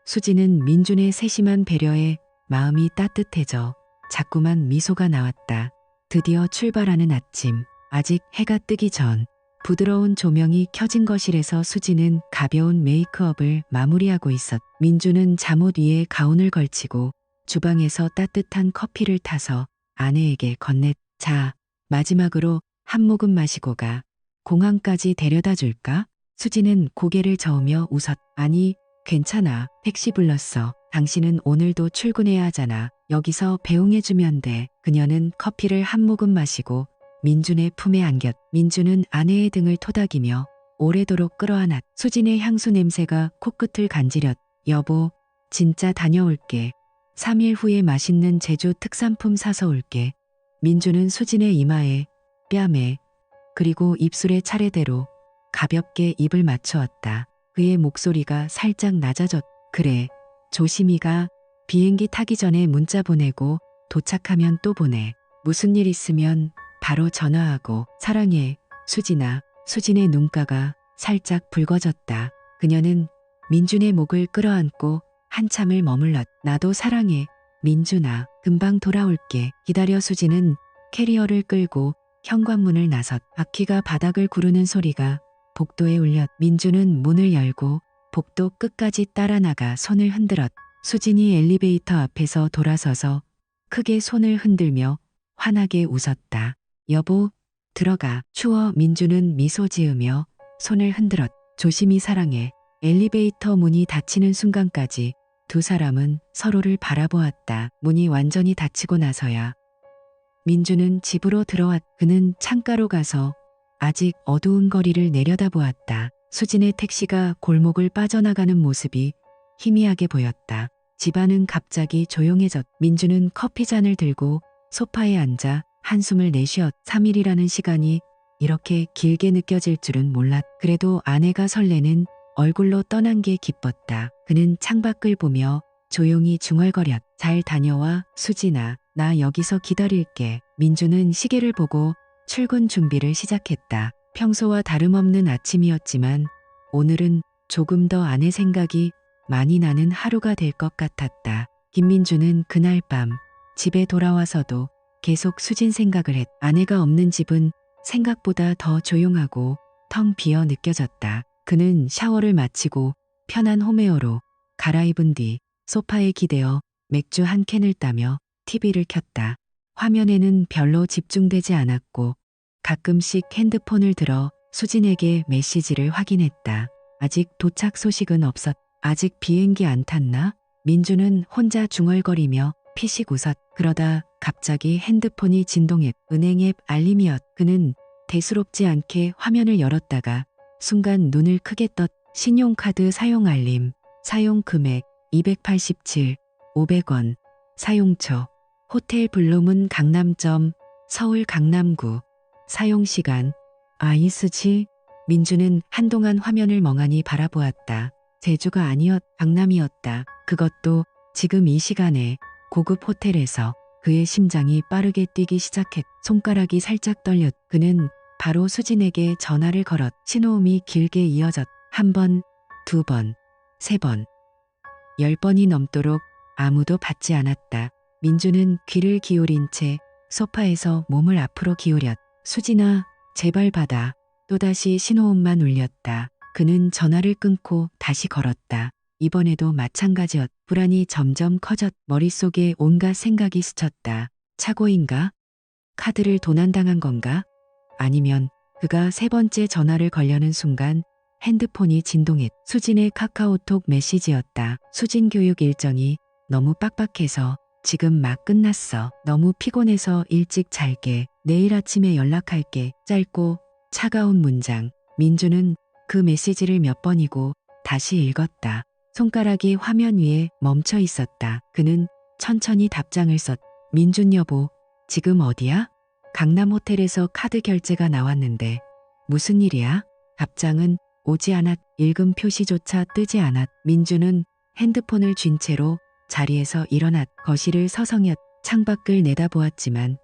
[SPEAKER 1] 수진은 민준의 세심한 배려에 마음이 따뜻해져 자꾸만 미소가 나왔다. 드디어 출발하는 아침. 아직 해가 뜨기 전 부드러운 조명이 켜진 거실에서 수지는 가벼운 메이크업을 마무리하고 있었. 민준은 잠옷 위에 가운을 걸치고 주방에서 따뜻한 커피를 타서 아내에게 건넸. 자, 마지막으로 한 모금 마시고 가. 공항까지 데려다 줄까? 수지는 고개를 저으며 웃었. 아니, 괜찮아. 택시 불렀어. 당신은 오늘도 출근해야 하잖아. 여기서 배웅해주면 돼. 그녀는 커피를 한 모금 마시고 민준의 품에 안겼. 민준은 아내의 등을 토닥이며 오래도록 끌어안았. 수진의 향수 냄새가 코끝을 간지렸. 여보, 진짜 다녀올게. 3일 후에 맛있는 제주 특산품 사서 올게. 민준은 수진의 이마에, 뺨에, 그리고 입술에 차례대로 가볍게 입을 맞추었다. 그의 목소리가 살짝 낮아졌. 그래, 조심히 가. 비행기 타기 전에 문자 보내고 도착하면 또 보내. 무슨 일 있으면 바로 전화하고. 사랑해, 수진아. 수진의 눈가가 살짝 붉어졌다. 그녀는 민준의 목을 끌어안고 한참을 머물렀. 나도 사랑해, 민준아. 금방 돌아올게. 기다려. 수진은 캐리어를 끌고 현관문을 나섰. 바퀴가 바닥을 구르는 소리가 복도에 울렸. 민준은 문을 열고 복도 끝까지 따라 나가 손을 흔들었. 수진이 엘리베이터 앞에서 돌아서서 크게 손을 흔들며 환하게 웃었다. 여보, 들어가. 추워. 민준은 미소 지으며 손을 흔들었. 조심히. 사랑해. 엘리베이터 문이 닫히는 순간까지 두 사람은 서로를 바라보았다. 문이 완전히 닫히고 나서야 민준은 집으로 들어왔. 그는 창가로 가서 아직 어두운 거리를 내려다보았다. 수진의 택시가 골목을 빠져나가는 모습이 희미하게 보였다. 집안은 갑자기 조용해졌. 민준은 커피잔을 들고 소파에 앉아 한숨을 내쉬었. 3일이라는 시간이 이렇게 길게 느껴질 줄은 몰랐. 그래도 아내가 설레는 얼굴로 떠난 게 기뻤다. 그는 창밖을 보며 조용히 중얼거렸. 잘 다녀와, 수진아. 나 여기서 기다릴게. 민준은 시계를 보고 출근 준비를 시작했다. 평소와 다름없는 아침이었지만 오늘은 조금 더 아내 생각이 많이 나는 하루가 될 것 같았다. 김민준은 그날 밤 집에 돌아와서도 계속 수진 생각을 했. 아내가 없는 집은 생각보다 더 조용하고 텅 비어 느껴졌다. 그는 샤워를 마치고 편한 홈웨어로 갈아입은 뒤 소파에 기대어 맥주 한 캔을 따며 TV를 켰다. 화면에는 별로 집중되지 않았고 가끔씩 핸드폰을 들어 수진에게 메시지를 확인했다. 아직 도착 소식은 없었. 아직 비행기 안 탔나? 민준은 혼자 중얼거리며 피식 웃었. 그러다 갑자기 핸드폰이 진동했. 은행 앱 알림이었. 그는 대수롭지 않게 화면을 열었다가 순간 눈을 크게 떴. 신용카드 사용 알림. 사용 금액 287, 500원. 사용처 호텔 블루문 강남점, 서울 강남구. 사용시간 ISG. 민준은 한동안 화면을 멍하니 바라보았다. 제주가 아니었, 강남이었다. 그것도 지금 이 시간에 고급 호텔에서. 그의 심장이 빠르게 뛰기 시작했. 손가락이 살짝 떨렸. 그는 바로 수진에게 전화를 걸었. 신호음이 길게 이어졌. 한 번, 두 번, 세 번, 10번이 넘도록 아무도 받지 않았다. 민준은 귀를 기울인 채 소파에서 몸을 앞으로 기울였. 수진아, 제발 받아. 또다시 신호음만 울렸다. 그는 전화를 끊고 다시 걸었다. 이번에도 마찬가지였. 불안이 점점 커졌. 머릿속에 온갖 생각이 스쳤다. 착오인가? 카드를 도난당한 건가? 아니면 그가 세 번째 전화를 걸려는 순간 핸드폰이 진동했. 수진의 카카오톡 메시지였다. 수진 교육 일정이 너무 빡빡해서 지금 막 끝났어. 너무 피곤해서 일찍 잘게. 내일 아침에 연락할게. 짧고 차가운 문장. 민준은 그 메시지를 몇 번이고 다시 읽었다. 손가락이 화면 위에 멈춰 있었다. 그는 천천히 답장을 썼. 민준 여보, 지금 어디야? 강남 호텔에서 카드 결제가 나왔는데 무슨 일이야? 답장은 오지 않았. 읽음 표시조차 뜨지 않았. 민준은 핸드폰을 쥔 채로 자리에서 일어났. 거실을 서성였. 창밖을 내다보았지만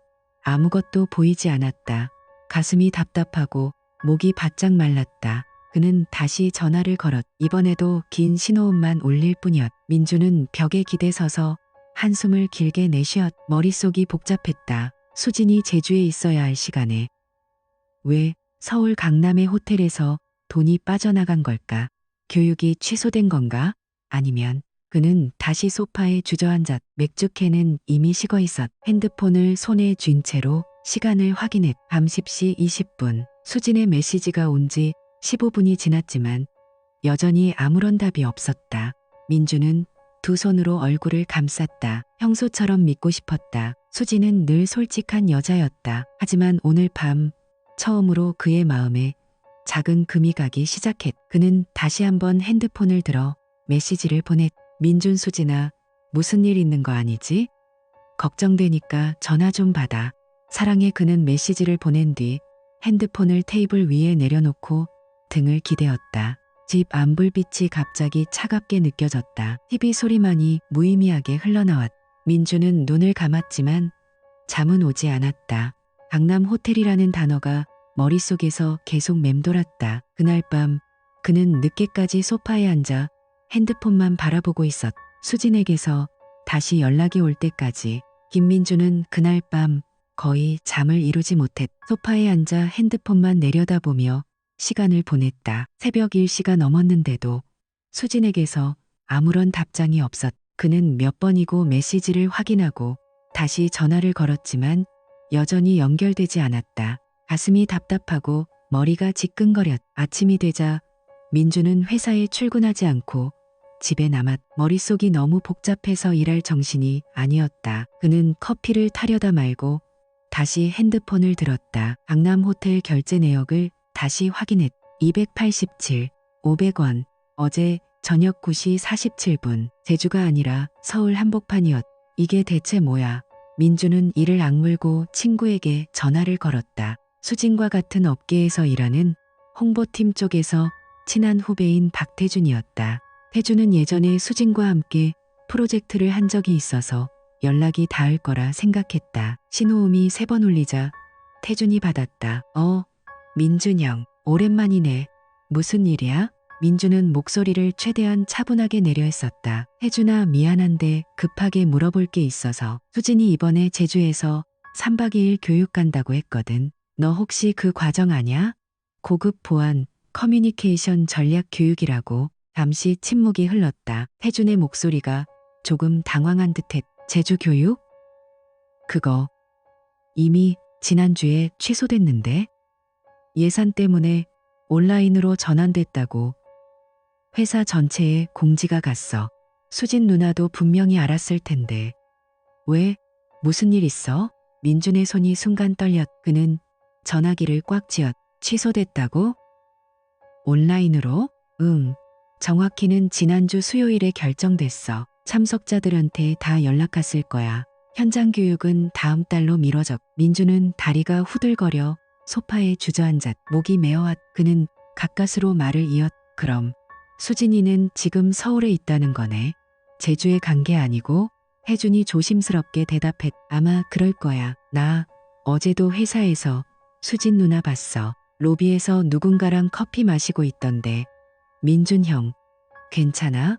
[SPEAKER 1] 아무것도 보이지 않았다. 가슴이 답답하고 목이 바짝 말랐다. 그는 다시 전화를 걸었. 이번에도 긴 신호음만 울릴 뿐이었. 민주는 벽에 기대 서서 한숨을 길게 내쉬었. 머릿속이 복잡했다. 수진이 제주에 있어야 할 시간에 왜 서울 강남의 호텔에서 돈이 빠져나간 걸까? 교육이 취소된 건가? 아니면 그는 다시 소파에 주저앉았. 맥주캔은 이미 식어 있었. 핸드폰을 손에 쥔 채로 시간을 확인했. 밤 10시 20분. 수진의 메시지가 온 지 15분이 지났지만 여전히 아무런 답이 없었다. 민주는 두 손으로 얼굴을 감쌌다. 평소처럼 믿고 싶었다. 수진은 늘 솔직한 여자였다. 하지만 오늘 밤 처음으로 그의 마음에 작은 금이 가기 시작했. 그는 다시 한번 핸드폰을 들어 메시지를 보냈. 민준 수진아, 무슨 일 있는 거 아니지? 걱정되니까 전화 좀 받아. 사랑해. 그는 메시지를 보낸 뒤 핸드폰을 테이블 위에 내려놓고 등을 기대었다. 집 안불빛이 갑자기 차갑게 느껴졌다. TV 소리만이 무의미하게 흘러나왔. 민주는 눈을 감았지만 잠은 오지 않았다. 강남 호텔이라는 단어가 머릿속에서 계속 맴돌았다. 그날 밤 그는 늦게까지 소파에 앉아 핸드폰만 바라보고 있었. 수진에게서 다시 연락이 올 때까지. 김민주는 그날 밤 거의 잠을 이루지 못했. 소파에 앉아 핸드폰만 내려다보며 시간을 보냈다. 새벽 1시가 넘었는데도 수진에게서 아무런 답장이 없었. 그는 몇 번이고 메시지를 확인하고 다시 전화를 걸었지만 여전히 연결되지 않았다. 가슴이 답답하고 머리가 지끈거렸. 아침이 되자 민주는 회사에 출근하지 않고 집에 남았. 머릿속이 너무 복잡해서 일할 정신이 아니었다. 그는 커피를 타려다 말고 다시 핸드폰을 들었다. 강남 호텔 결제 내역을 다시 확인했. 287, 500원. 어제 저녁 9시 47분. 제주가 아니라 서울 한복판이었. 이게 대체 뭐야? 민주는 이를 악물고 친구에게 전화를 걸었다. 수진과 같은 업계에서 일하는 홍보팀 쪽에서 친한 후배인 박태준이었다. 태준은 예전에 수진과 함께 프로젝트를 한 적이 있어서 연락이 닿을 거라 생각했다. 신호음이 3번 울리자 태준이 받았다. 민준 형, 오랜만이네. 무슨 일이야? 민주는 목소리를 최대한 차분하게 내려했었다. 태준아, 미안한데 급하게 물어볼 게 있어서. 수진이 이번에 제주에서 3박 2일 교육 간다고 했거든. 너 혹시 그 과정 아냐? 고급 보안, 커뮤니케이션 전략 교육이라고. 잠시 침묵이 흘렀다. 태준의 목소리가 조금 당황한 듯했. 제주 교육? 그거 이미 지난주에 취소됐는데? 예산 때문에 온라인으로 전환됐다고 회사 전체에 공지가 갔어. 수진 누나도 분명히 알았을 텐데. 왜? 무슨 일 있어? 민준의 손이 순간 떨렸. 그는 전화기를 꽉 쥐었. 취소됐다고? 온라인으로? 응. 정확히는 지난주 수요일에 결정됐어. 참석자들한테 다 연락 갔을 거야. 현장 교육은 다음 달로 미뤄졌. 민주는 다리가 후들거려 소파에 주저앉았. 목이 메어왔. 그는 가까스로 말을 이었. 그럼 수진이는 지금 서울에 있다는 거네. 제주에 간 게 아니고? 혜준이 조심스럽게 대답했. 아마 그럴 거야. 나 어제도 회사에서 수진 누나 봤어. 로비에서 누군가랑 커피 마시고 있던데. 민준 형, 괜찮아?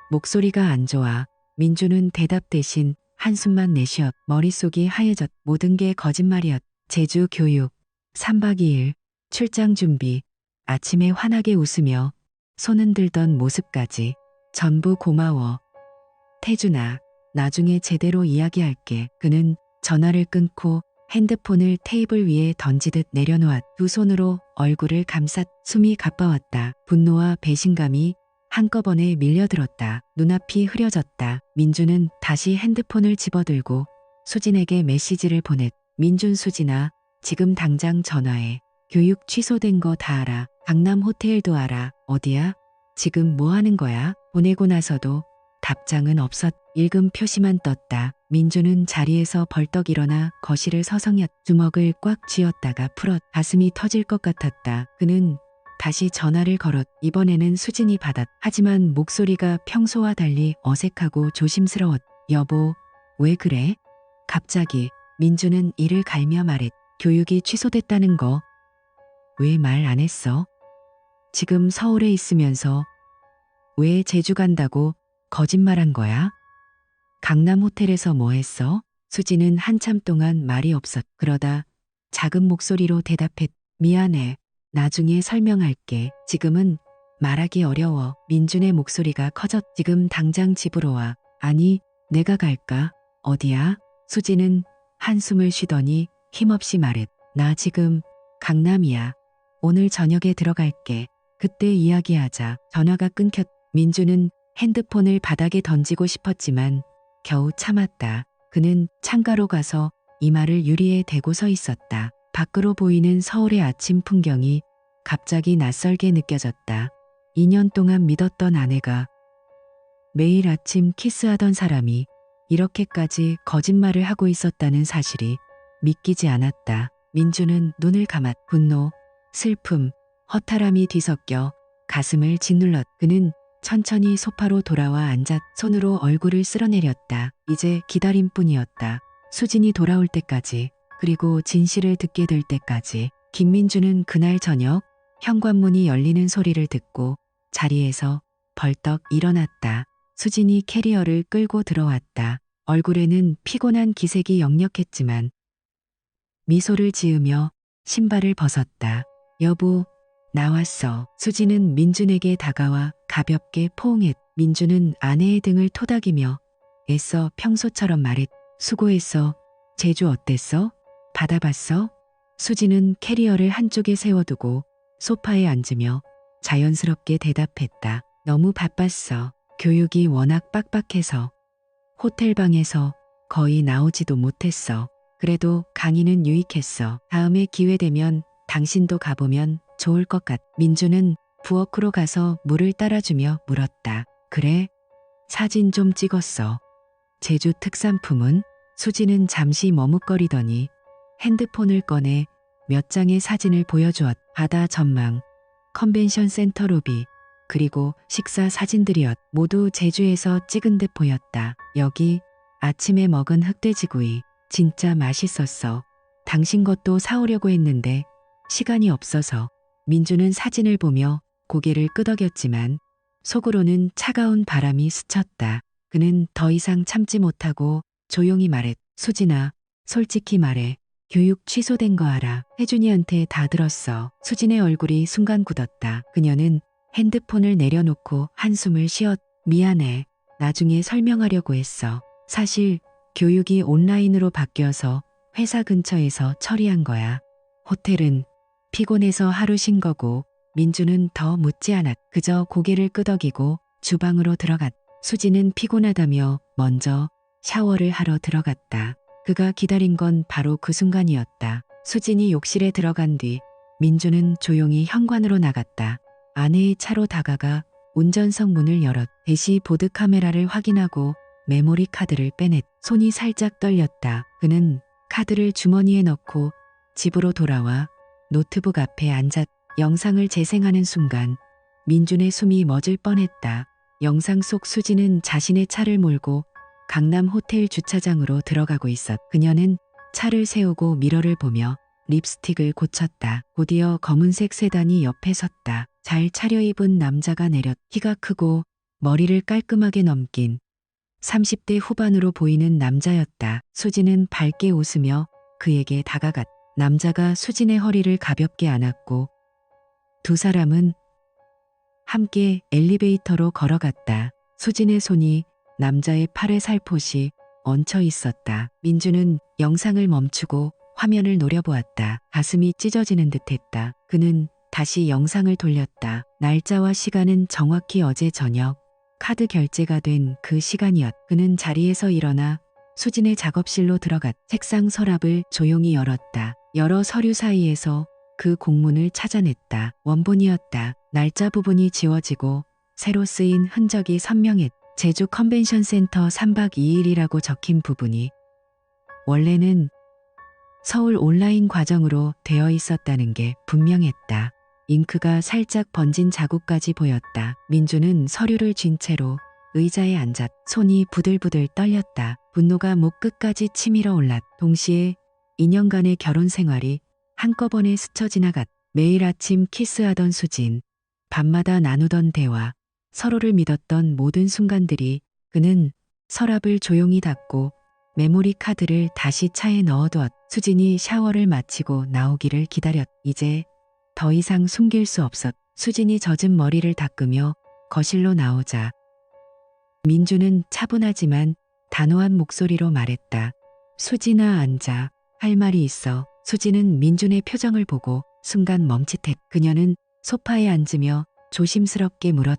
[SPEAKER 1] 목소리가 안 좋아. 민주는 대답 대신 한숨만 내쉬었. 머릿속이 하얘졌. 모든 게 거짓말이었. 제주 교육, 3박 2일, 출장 준비, 아침에 환하게 웃으며 손은 들던 모습까지. 전부 고마워. 태준아, 나중에 제대로 이야기할게. 그는 전화를 끊고 핸드폰을 테이블 위에 던지듯 내려놓았. 두 손으로 얼굴을 감쌌. 숨이 가빠왔다. 분노와 배신감이 한꺼번에 밀려들었다. 눈앞이 흐려졌다. 민주는 다시 핸드폰을 집어들고 수진에게 메시지를 보냈. 민준 수진아, 지금 당장 전화해. 교육 취소된 거 다 알아. 강남 호텔도 알아. 어디야? 지금 뭐 하는 거야? 보내고 나서도 답장은 없었. 읽음 표시만 떴다. 민주는 자리에서 벌떡 일어나 거실을 서성였. 주먹을 꽉 쥐었다가 풀었. 가슴이 터질 것 같았다. 그는 다시 전화를 걸었. 이번에는 수진이 받았. 하지만 목소리가 평소와 달리 어색하고 조심스러웠. 여보, 왜 그래? 갑자기. 민주는 이를 갈며 말했. 교육이 취소됐다는 거. 왜 말 안 했어? 지금 서울에 있으면서 왜 제주 간다고 거짓말한 거야? 강남 호텔에서 뭐 했어? 수지는 한참 동안 말이 없었. 그러다 작은 목소리로 대답했. 미안해. 나중에 설명할게. 지금은 말하기 어려워. 민준의 목소리가 커졌. 지금 당장 집으로 와. 아니, 내가 갈까? 어디야? 수지는 한숨을 쉬더니 힘없이 말했. 나 지금 강남이야. 오늘 저녁에 들어갈게. 그때 이야기하자. 전화가 끊겼. 민주는 핸드폰을 바닥에 던지고 싶었지만 겨우 참았다. 그는 창가로 가서 이마를 유리에 대고 서 있었다. 밖으로 보이는 서울의 아침 풍경이 갑자기 낯설게 느껴졌다. 2년 동안 믿었던 아내가, 매일 아침 키스하던 사람이 이렇게까지 거짓말을 하고 있었다는 사실이 믿기지 않았다. 민주는 눈을 감았. 분노, 슬픔, 허탈함이 뒤섞여 가슴을 짓눌렀. 그는 천천히 소파로 돌아와 앉아 손으로 얼굴을 쓸어내렸다. 이제 기다림뿐이었다. 수진이 돌아올 때까지, 그리고 진실을 듣게 될 때까지. 김민주는 그날 저녁 현관문이 열리는 소리를 듣고 자리에서 벌떡 일어났다. 수진이 캐리어를 끌고 들어왔다. 얼굴에는 피곤한 기색이 역력했지만 미소를 지으며 신발을 벗었다. 여보, 나왔어. 수지는 민준에게 다가와 가볍게 포옹했. 민준은 아내의 등을 토닥이며 애써 평소처럼 말했. 수고했어. 제주 어땠어? 바다 봤어? 수지는 캐리어를 한쪽에 세워두고 소파에 앉으며 자연스럽게 대답했다. 너무 바빴어. 교육이 워낙 빡빡해서 호텔방에서 거의 나오지도 못했어. 그래도 강의는 유익했어. 다음에 기회 되면 당신도 가보면 좋을 것 같. 민주는 부엌으로 가서 물을 따라주며 물었다. 그래? 사진 좀 찍었어. 제주 특산품은? 수지는 잠시 머뭇거리더니 핸드폰을 꺼내 몇 장의 사진을 보여주었. 바다 전망, 컨벤션 센터 로비, 그리고 식사 사진들이었. 모두 제주에서 찍은 듯 보였다. 여기 아침에 먹은 흑돼지구이 진짜 맛있었어. 당신 것도 사오려고 했는데 시간이 없어서. 민주는 사진을 보며 고개를 끄덕였지만 속으로는 차가운 바람이 스쳤다. 그는 더 이상 참지 못하고 조용히 말했. 수진아, 솔직히 말해. 교육 취소된 거 알아. 혜준이한테 다 들었어. 수진의 얼굴이 순간 굳었다. 그녀는 핸드폰을 내려놓고 한숨을 쉬었. 미안해. 나중에 설명하려고 했어. 사실 교육이 온라인으로 바뀌어서 회사 근처에서 처리한 거야. 호텔은 피곤해서 하루 쉰 거고. 민주는 더 묻지 않았. 그저 고개를 끄덕이고 주방으로 들어갔. 수지는 피곤하다며 먼저 샤워를 하러 들어갔다. 그가 기다린 건 바로 그 순간이었다. 수진이 욕실에 들어간 뒤 민주는 조용히 현관으로 나갔다. 아내의 차로 다가가 운전석 문을 열었. 대시보드 카메라를 확인하고 메모리 카드를 빼냈. 손이 살짝 떨렸다. 그는 카드를 주머니에 넣고 집으로 돌아와 노트북 앞에 앉았. 영상을 재생하는 순간 민준의 숨이 멎을 뻔했다. 영상 속 수지는 자신의 차를 몰고 강남 호텔 주차장으로 들어가고 있었. 그녀는 차를 세우고 미러를 보며 립스틱을 고쳤다. 곧이어 검은색 세단이 옆에 섰다. 잘 차려입은 남자가 내렸. 키가 크고 머리를 깔끔하게 넘긴 30대 후반으로 보이는 남자였다. 수지는 밝게 웃으며 그에게 다가갔. 남자가 수진의 허리를 가볍게 안았고 두 사람은 함께 엘리베이터로 걸어갔다. 수진의 손이 남자의 팔에 살포시 얹혀 있었다. 민주는 영상을 멈추고 화면을 노려보았다. 가슴이 찢어지는 듯했다. 그는 다시 영상을 돌렸다. 날짜와 시간은 정확히 어제 저녁 카드 결제가 된 그 시간이었. 그는 자리에서 일어나 수진의 작업실로 들어갔. 책상 서랍을 조용히 열었다. 여러 서류 사이에서 그 공문을 찾아냈다. 원본이었다. 날짜 부분이 지워지고 새로 쓰인 흔적이 선명했. 제주 컨벤션 센터 3박 2일이라고 적힌 부분이 원래는 서울 온라인 과정으로 되어 있었다는 게 분명했다. 잉크가 살짝 번진 자국까지 보였다. 민주는 서류를 쥔 채로 의자에 앉았. 손이 부들부들 떨렸다. 분노가 목 끝까지 치밀어 올랐. 동시에 2년간의 결혼 생활이 한꺼번에 스쳐 지나갔. 매일 아침 키스하던 수진, 밤마다 나누던 대화, 서로를 믿었던 모든 순간들이 그는 서랍을 조용히 닫고 메모리 카드를 다시 차에 넣어두었. 수진이 샤워를 마치고 나오기를 기다렸. 이제 더 이상 숨길 수 없었. 수진이 젖은 머리를 닦으며 거실로 나오자 민주는 차분하지만 단호한 목소리로 말했다. 수진아, 앉아. 할 말이 있어. 수진은 민준의 표정을 보고 순간 멈칫했. 그녀는 소파에 앉으며 조심스럽게 물었.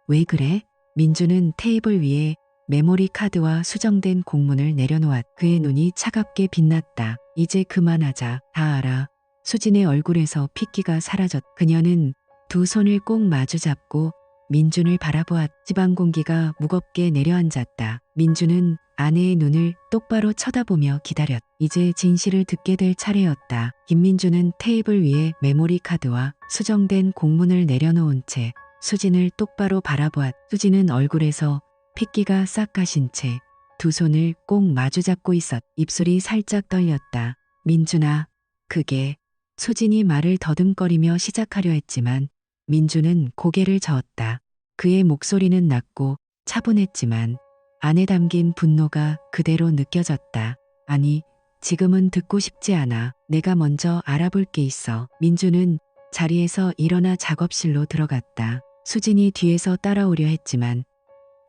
[SPEAKER 1] 왜 그래? 민주는 테이블 위에 메모리 카드와 수정된 공문을 내려놓았. 그의 눈이 차갑게 빛났다. 이제 그만하자. 다 알아. 수진의 얼굴에서 핏기가 사라졌. 그녀는 두 손을 꼭 마주잡고 민준을 바라보았. 지방 공기가 무겁게 내려앉았다. 민준은 아내의 눈을 똑바로 쳐다보며 기다렸. 이제 진실을 듣게 될 차례였다. 김민주는 테이블 위에 메모리 카드와 수정된 공문을 내려놓은 채 수진을 똑바로 바라보았. 수진은 얼굴에서 핏기가 싹 가신 채 두 손을 꼭 마주잡고 있었. 입술이 살짝 떨렸다. 민준아, 그게... 수진이 말을 더듬거리며 시작하려 했지만 민주는 고개를 저었다. 그의 목소리는 낮고 차분했지만 안에 담긴 분노가 그대로 느껴졌다. 아니, 지금은 듣고 싶지 않아. 내가 먼저 알아볼 게 있어. 민주는 자리에서 일어나 작업실로 들어갔다. 수진이 뒤에서 따라오려 했지만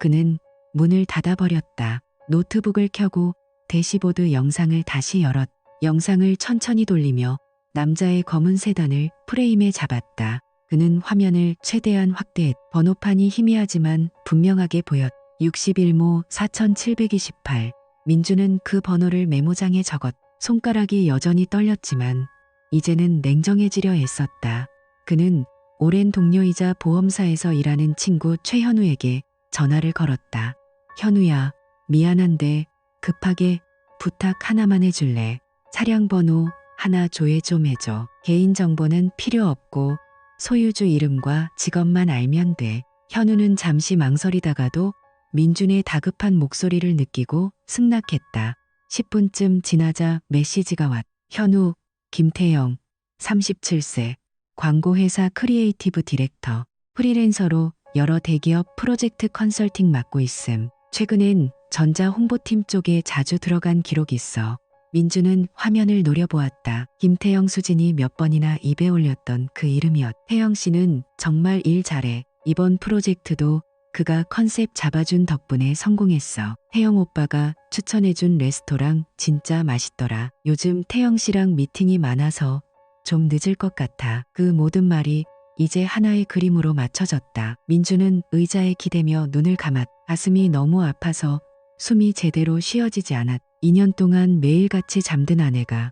[SPEAKER 1] 그는 문을 닫아버렸다. 노트북을 켜고 대시보드 영상을 다시 열었. 영상을 천천히 돌리며 남자의 검은 세단을 프레임에 잡았다. 그는 화면을 최대한 확대했. 번호판이 희미하지만 분명하게 보였. 61모 4728. 민주는 그 번호를 메모장에 적었. 손가락이 여전히 떨렸지만 이제는 냉정해지려 애썼다. 그는 오랜 동료이자 보험사에서 일하는 친구 최현우에게 전화를 걸었다. 현우야, 미안한데 급하게 부탁 하나만 해줄래? 차량 번호 하나 조회 좀 해줘. 개인정보는 필요 없고 소유주 이름과 직업만 알면 돼. 현우는 잠시 망설이다가도 민준의 다급한 목소리를 느끼고 승낙했다. 10분쯤 지나자 메시지가 왔. 현우, 김태영, 37세, 광고회사 크리에이티브 디렉터, 프리랜서로 여러 대기업 프로젝트 컨설팅 맡고 있음. 최근엔 전자 홍보팀 쪽에 자주 들어간 기록이 있어. 민주는 화면을 노려보았다. 김태영, 수진이 몇 번이나 입에 올렸던 그 이름이었. 태영 씨는 정말 일 잘해. 이번 프로젝트도 그가 컨셉 잡아준 덕분에 성공했어. 태영 오빠가 추천해준 레스토랑 진짜 맛있더라. 요즘 태영 씨랑 미팅이 많아서 좀 늦을 것 같아. 그 모든 말이 이제 하나의 그림으로 맞춰졌다. 민주는 의자에 기대며 눈을 감았. 가슴이 너무 아파서 숨이 제대로 쉬어지지 않았. 2년 동안 매일같이 잠든 아내가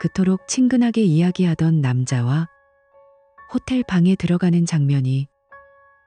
[SPEAKER 1] 그토록 친근하게 이야기하던 남자와 호텔 방에 들어가는 장면이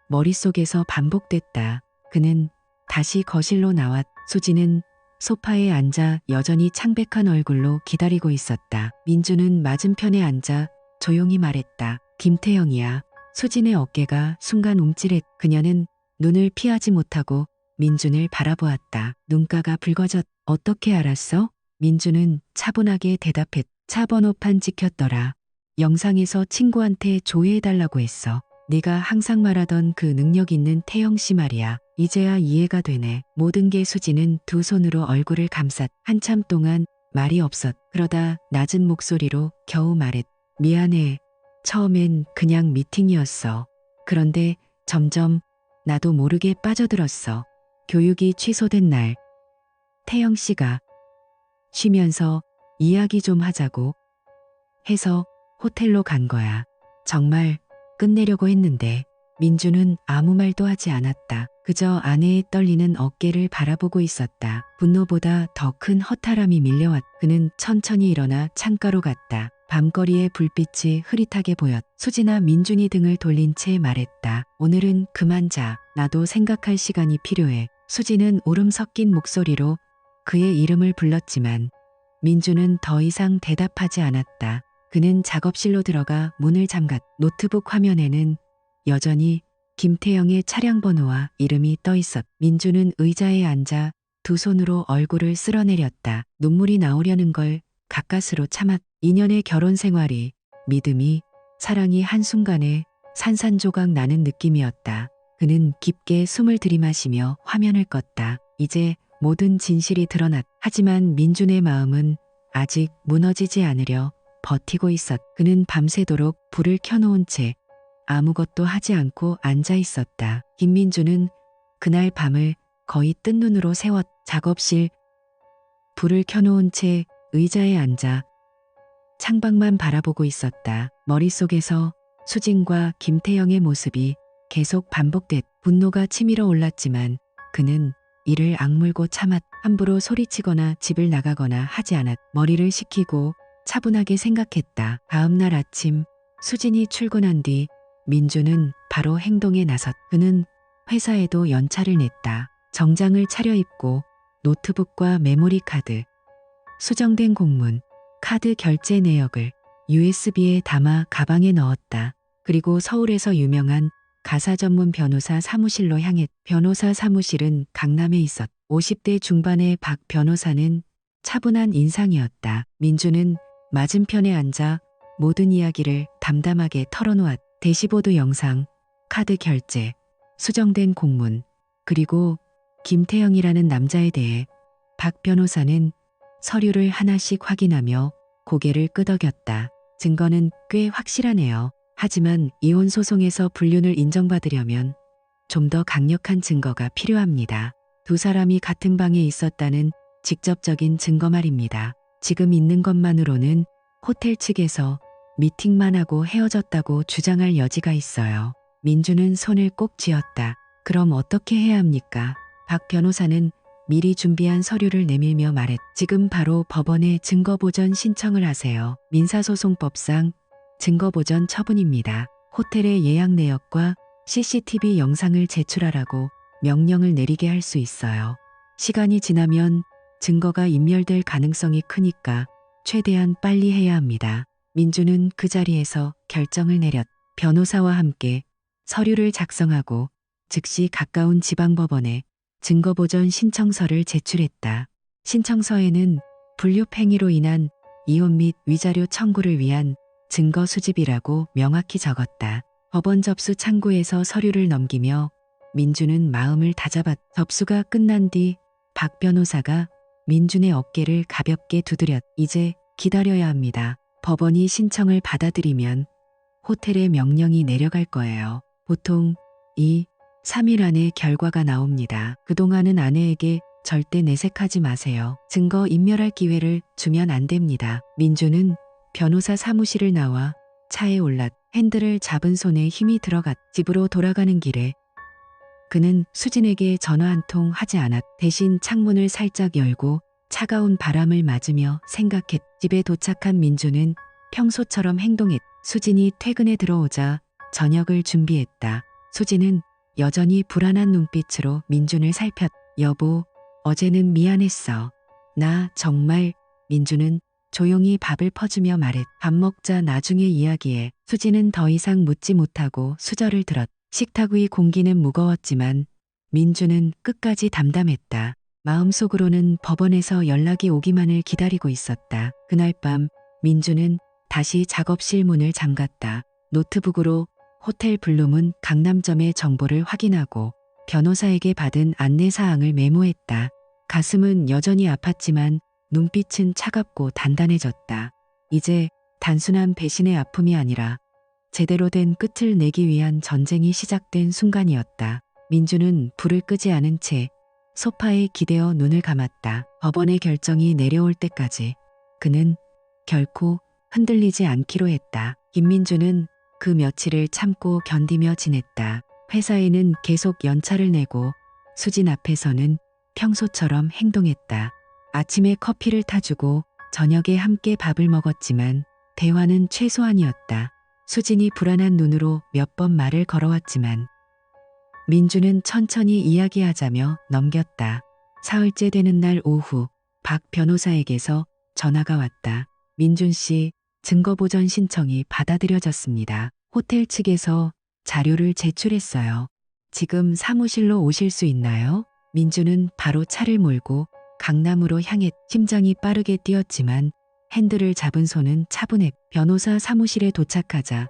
[SPEAKER 1] 머릿속에서 반복됐다. 그는 다시 거실로 나왔. 수지는 소파에 앉아 여전히 창백한 얼굴로 기다리고 있었다. 민주는 맞은편에 앉아 조용히 말했다. 김태영이야. 수진의 어깨가 순간 움찔했. 그녀는 눈을 피하지 못하고 민준을 바라보았다. 눈가가 붉어졌. 어떻게 알았어? 민준은 차분하게 대답했. 차 번호판 찍혔더라. 영상에서 친구한테 조회해달라고 했어. 네가 항상 말하던 그 능력 있는 태영 씨 말이야. 이제야 이해가 되네. 모든 게. 수지는 두 손으로 얼굴을 감쌌. 한참 동안 말이 없었. 그러다 낮은 목소리로 겨우 말했. 미안해. 처음엔 그냥 미팅이었어. 그런데 점점 나도 모르게 빠져들었어. 교육이 취소된 날 태영 씨가 쉬면서 이야기 좀 하자고 해서 호텔로 간 거야. 정말 끝내려고 했는데 민주는 아무 말도 하지 않았다. 그저 아내의 떨리는 어깨를 바라보고 있었다. 분노보다 더 큰 허탈함이 밀려왔. 그는 천천히 일어나 창가로 갔다. 밤거리의 불빛이 흐릿하게 보였. 수지나 민준이 등을 돌린 채 말했다. 오늘은 그만 자. 나도 생각할 시간이 필요해. 수지는 울음 섞인 목소리로 그의 이름을 불렀지만 민준은 더 이상 대답하지 않았다. 그는 작업실로 들어가 문을 잠갔. 노트북 화면에는 여전히 김태영의 차량 번호와 이름이 떠 있었. 민준은 의자에 앉아 두 손으로 얼굴을 쓸어내렸다. 눈물이 나오려는 걸 가까스로 참았. 2년의 결혼 생활이, 믿음이, 사랑이 한순간에 산산조각 나는 느낌이었다. 그는 깊게 숨을 들이마시며 화면을 껐다. 이제 모든 진실이 드러났. 하지만 민준의 마음은 아직 무너지지 않으려 버티고 있었. 그는 밤새도록 불을 켜놓은 채 아무것도 하지 않고 앉아 있었다. 김민준은 그날 밤을 거의 뜬 눈으로 새웠. 작업실 불을 켜놓은 채 의자에 앉아 창밖만 바라보고 있었다. 머릿속에서 수진과 김태영의 모습이 계속 반복됐. 분노가 치밀어 올랐지만 그는 이를 악물고 참았. 함부로 소리치거나 집을 나가거나 하지 않았. 머리를 식히고 차분하게 생각했다. 다음 날 아침 수진이 출근한 뒤 민준은 바로 행동에 나섰. 그는 회사에도 연차를 냈다. 정장을 차려입고 노트북과 메모리 카드, 수정된 공문, 카드 결제 내역을 USB에 담아 가방에 넣었다. 그리고 서울에서 유명한 가사 전문 변호사 사무실로 향했. 변호사 사무실은 강남에 있었. 50대 중반의 박 변호사는 차분한 인상이었다. 민준은 맞은편에 앉아 모든 이야기를 담담하게 털어놓았. 대시보드 영상, 카드 결제, 수정된 공문, 그리고 김태영이라는 남자에 대해 박 변호사는 서류를 하나씩 확인하며 고개를 끄덕였다. 증거는 꽤 확실하네요. 하지만 이혼 소송에서 불륜을 인정받으려면 좀 더 강력한 증거가 필요합니다. 두 사람이 같은 방에 있었다는 직접적인 증거 말입니다. 지금 있는 것만으로는 호텔 측에서 미팅만 하고 헤어졌다고 주장할 여지가 있어요. 민준은 손을 꼭 쥐었다. 그럼 어떻게 해야 합니까? 박 변호사는 미리 준비한 서류를 내밀며 말했. 지금 바로 법원에 증거보전 신청을 하세요. 민사소송법상 증거보전 처분입니다. 호텔의 예약 내역과 CCTV 영상을 제출하라고 명령을 내리게 할 수 있어요. 시간이 지나면 증거가 인멸될 가능성이 크니까 최대한 빨리 해야 합니다. 민준은 그 자리에서 결정을 내렸. 변호사와 함께 서류를 작성하고 즉시 가까운 지방법원에 증거보전 신청서를 제출했다. 신청서에는 불륜행위로 인한 이혼 및 위자료 청구를 위한 증거 수집이라고 명확히 적었다. 법원 접수 창구에서 서류를 넘기며 민준은 마음을 다잡았. 접수가 끝난 뒤 박 변호사가 민준의 어깨를 가볍게 두드렸. 이제 기다려야 합니다. 법원이 신청을 받아들이면 호텔에 명령이 내려갈 거예요. 보통 2, 3일 안에 결과가 나옵니다. 그동안은 아내에게 절대 내색하지 마세요. 증거 인멸할 기회를 주면 안 됩니다. 민준은 변호사 사무실을 나와 차에 올랐. 핸들을 잡은 손에 힘이 들어갔. 집으로 돌아가는 길에 그는 수진에게 전화 한 통 하지 않았. 대신 창문을 살짝 열고 차가운 바람을 맞으며 생각했. 집에 도착한 민준은 평소처럼 행동했. 수진이 퇴근에 들어오자 저녁을 준비했다. 수진은 여전히 불안한 눈빛으로 민준을 살폈. 여보, 어제는 미안했어. 나 정말. 민준은 조용히 밥을 퍼주며 말했. 밥 먹자, 나중에 이야기해. 수진은 더 이상 묻지 못하고 수저를 들었. 식탁 위 공기는 무거웠지만 민준은 끝까지 담담했다. 마음속으로는 법원에서 연락이 오기만을 기다리고 있었다. 그날 밤 민준은 다시 작업실 문을 잠갔다. 노트북으로 호텔 블룸은 강남점의 정보를 확인하고 변호사에게 받은 안내사항을 메모했다. 가슴은 여전히 아팠지만 눈빛은 차갑고 단단해졌다. 이제 단순한 배신의 아픔이 아니라 제대로 된 끝을 내기 위한 전쟁이 시작된 순간이었다. 민준은 불을 끄지 않은 채 소파에 기대어 눈을 감았다. 법원의 결정이 내려올 때까지 그는 결코 흔들리지 않기로 했다. 김민준은 그 며칠을 참고 견디며 지냈다. 회사에는 계속 연차를 내고 수진 앞에서는 평소처럼 행동했다. 아침에 커피를 타주고 저녁에 함께 밥을 먹었지만 대화는 최소한이었다. 수진이 불안한 눈으로 몇 번 말을 걸어왔지만 민주는 천천히 이야기하자며 넘겼다. 사흘째 되는 날 오후 박 변호사에게서 전화가 왔다. 민준 씨, 증거보전 신청이 받아들여졌습니다. 호텔 측에서 자료를 제출했어요. 지금 사무실로 오실 수 있나요? 민주는 바로 차를 몰고 강남으로 향해 심장이 빠르게 뛰었지만 핸들을 잡은 손은 차분해. 변호사 사무실에 도착하자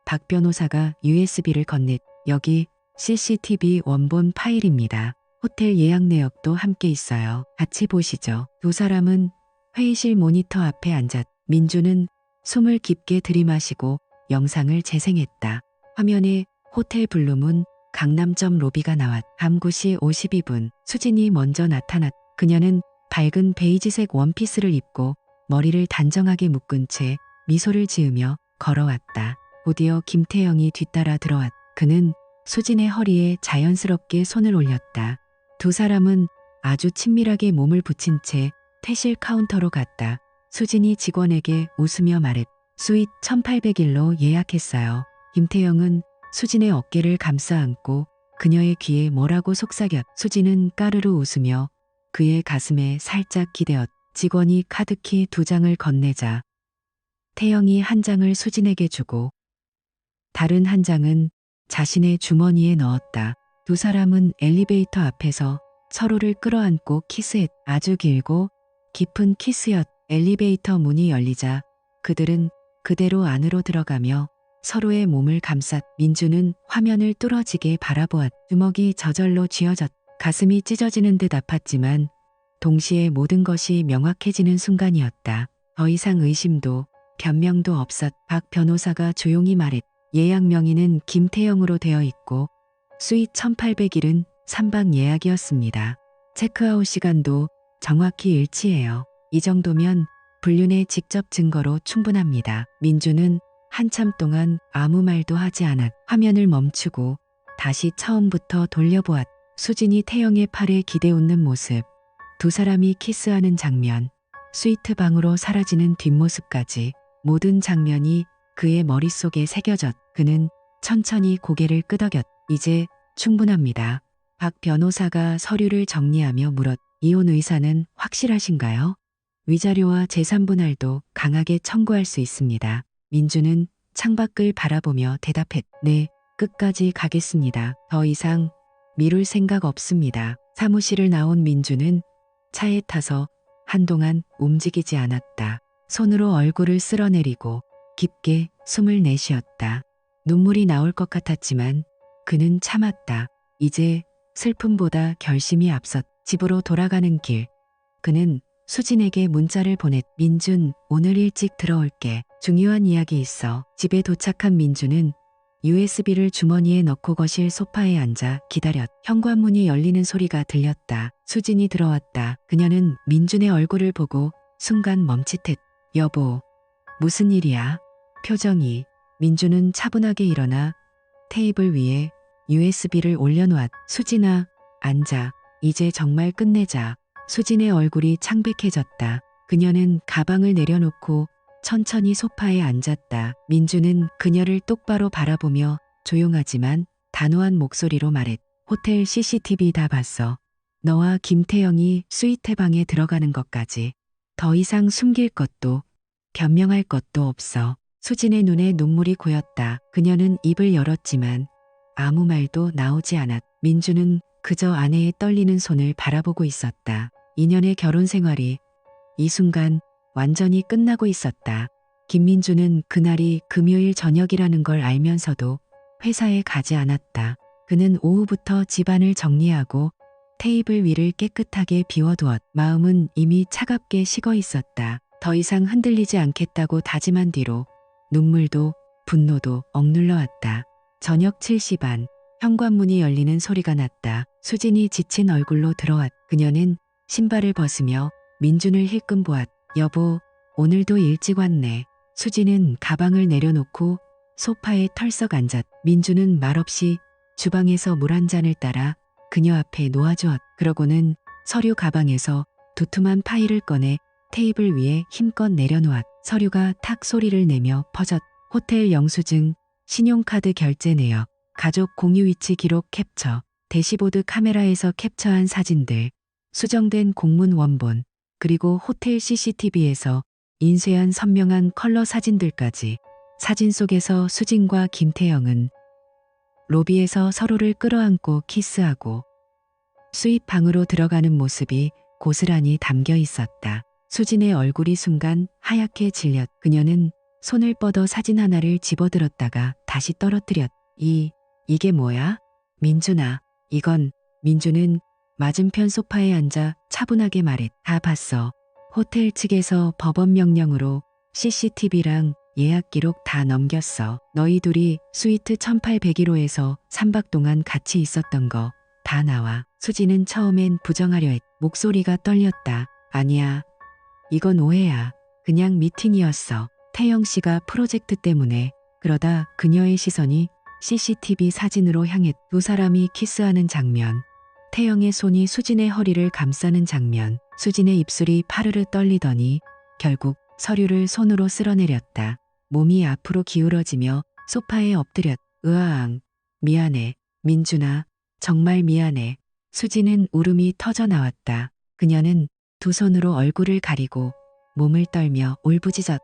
[SPEAKER 1] 박 변호사가 USB를 건넸. 여기 CCTV 원본 파일입니다. 호텔 예약 내역도 함께 있어요. 같이 보시죠. 두 사람은 회의실 모니터 앞에 앉았. 민주는 숨을 깊게 들이마시고 영상을 재생했다. 화면에 호텔 블루문 강남점 로비가 나왔. 밤 9시 52분 수진이 먼저 나타났. 그녀는 밝은 베이지색 원피스를 입고 머리를 단정하게 묶은 채 미소를 지으며 걸어왔다. 곧이어 김태영이 뒤따라 들어왔. 그는 수진의 허리에 자연스럽게 손을 올렸다. 두 사람은 아주 친밀하게 몸을 붙인 채 퇴실 카운터로 갔다. 수진이 직원에게 웃으며 말했. 스윗 1801로 예약했어요. 김태영은 수진의 어깨를 감싸 안고 그녀의 귀에 뭐라고 속삭였. 수진은 까르르 웃으며 그의 가슴에 살짝 기대었. 직원이 카드키 2장을 건네자 태영이 한 장을 수진에게 주고 다른 한 장은 자신의 주머니에 넣었다. 두 사람은 엘리베이터 앞에서 서로를 끌어안고 키스했. 아주 길고 깊은 키스였. 엘리베이터 문이 열리자 그들은 그대로 안으로 들어가며 서로의 몸을 감쌌. 민주는 화면을 뚫어지게 바라보았. 주먹이 저절로 쥐어졌. 가슴이 찢어지는 듯 아팠지만 동시에 모든 것이 명확해지는 순간이었다. 더 이상 의심도 변명도 없었. 박 변호사가 조용히 말했. 예약 명의는 김태영으로 되어 있고 스윗 1801은 3박 예약이었습니다. 체크아웃 시간도 정확히 일치해요. 이 정도면 불륜의 직접 증거로 충분합니다. 민주는 한참 동안 아무 말도 하지 않았. 화면을 멈추고 다시 처음부터 돌려보았. 수진이 태영의 팔에 기대 웃는 모습, 두 사람이 키스하는 장면, 스위트 방으로 사라지는 뒷모습까지 모든 장면이 그의 머릿속에 새겨졌. 그는 천천히 고개를 끄덕였. 이제 충분합니다. 박 변호사가 서류를 정리하며 물었. 이혼 의사는 확실하신가요? 위자료와 재산분할도 강하게 청구할 수 있습니다. 민주는 창밖을 바라보며 대답했. 네, 끝까지 가겠습니다. 더 이상 미룰 생각 없습니다. 사무실을 나온 민주는 차에 타서 한동안 움직이지 않았다. 손으로 얼굴을 쓸어내리고 깊게 숨을 내쉬었다. 눈물이 나올 것 같았지만 그는 참았다. 이제 슬픔보다 결심이 앞섰. 집으로 돌아가는 길. 그는 수진에게 문자를 보냈. 민준, 오늘 일찍 들어올게. 중요한 이야기 있어. 집에 도착한 민주는 USB를 주머니에 넣고 거실 소파에 앉아 기다렸. 현관문이 열리는 소리가 들렸다. 수진이 들어왔다. 그녀는 민준의 얼굴을 보고 순간 멈칫했. 여보, 무슨 일이야? 표정이. 민주는 차분하게 일어나 테이블 위에 USB를 올려놓았. 수진아, 앉아. 이제 정말 끝내자. 수진의 얼굴이 창백해졌다. 그녀는 가방을 내려놓고 천천히 소파에 앉았다. 민주는 그녀를 똑바로 바라보며 조용하지만 단호한 목소리로 말했. 호텔 CCTV 다 봤어. 너와 김태영이 스위트 방에 들어가는 것까지. 더 이상 숨길 것도 변명할 것도 없어. 수진의 눈에 눈물이 고였다. 그녀는 입을 열었지만 아무 말도 나오지 않았. 민주는 그저 아내의 떨리는 손을 바라보고 있었다. 2년의 결혼 생활이 이 순간 완전히 끝나고 있었다. 김민주는 그날이 금요일 저녁이라는 걸 알면서도 회사에 가지 않았다. 그는 오후부터 집안을 정리하고 테이블 위를 깨끗하게 비워두었. 마음은 이미 차갑게 식어 있었다. 더 이상 흔들리지 않겠다고 다짐한 뒤로 눈물도 분노도 억눌러 왔다. 저녁 7시 반. 현관문이 열리는 소리가 났다. 수진이 지친 얼굴로 들어왔. 그녀는 신발을 벗으며 민준을 힐끔 보았. 여보, 오늘도 일찍 왔네. 수진은 가방을 내려놓고 소파에 털썩 앉았. 민준은 말없이 주방에서 물 한 잔을 따라 그녀 앞에 놓아주었. 그러고는 서류 가방에서 두툼한 파일을 꺼내 테이블 위에 힘껏 내려놓았. 서류가 탁 소리를 내며 퍼졌. 호텔 영수증, 신용카드 결제 내역, 가족 공유 위치 기록 캡처, 대시보드 카메라에서 캡처한 사진들, 수정된 공문 원본, 그리고 호텔 CCTV에서 인쇄한 선명한 컬러 사진들까지. 사진 속에서 수진과 김태영은 로비에서 서로를 끌어안고 키스하고 수입 방으로 들어가는 모습이 고스란히 담겨 있었다. 수진의 얼굴이 순간 하얗게 질렸. 그녀는 손을 뻗어 사진 하나를 집어들었다가 다시 떨어뜨렸. 이게 뭐야? 민준아, 이건. 민준은 맞은편 소파에 앉아 차분하게 말했. 다 봤어. 호텔 측에서 법원 명령으로 CCTV랑 예약 기록 다 넘겼어. 너희 둘이 스위트 1801호에서 3박 동안 같이 있었던 거 다 나와. 수지는 처음엔 부정하려 했. 목소리가 떨렸다. 아니야. 이건 오해야. 그냥 미팅이었어. 태영 씨가 프로젝트 때문에. 그러다 그녀의 시선이 CCTV 사진으로 향했. 두 사람이 키스하는 장면. 태영의 손이 수진의 허리를 감싸는 장면. 수진의 입술이 파르르 떨리더니 결국 서류를 손으로 쓸어내렸다. 몸이 앞으로 기울어지며 소파에 엎드렸. 으아앙. 미안해. 민준아. 정말 미안해. 수진은 울음이 터져 나왔다. 그녀는 두 손으로 얼굴을 가리고 몸을 떨며 울부짖었.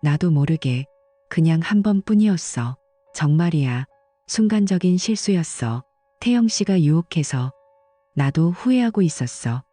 [SPEAKER 1] 나도 모르게 그냥 한 번뿐이었어. 정말이야. 순간적인 실수였어. 태영 씨가 유혹해서. 나도 후회하고 있었어.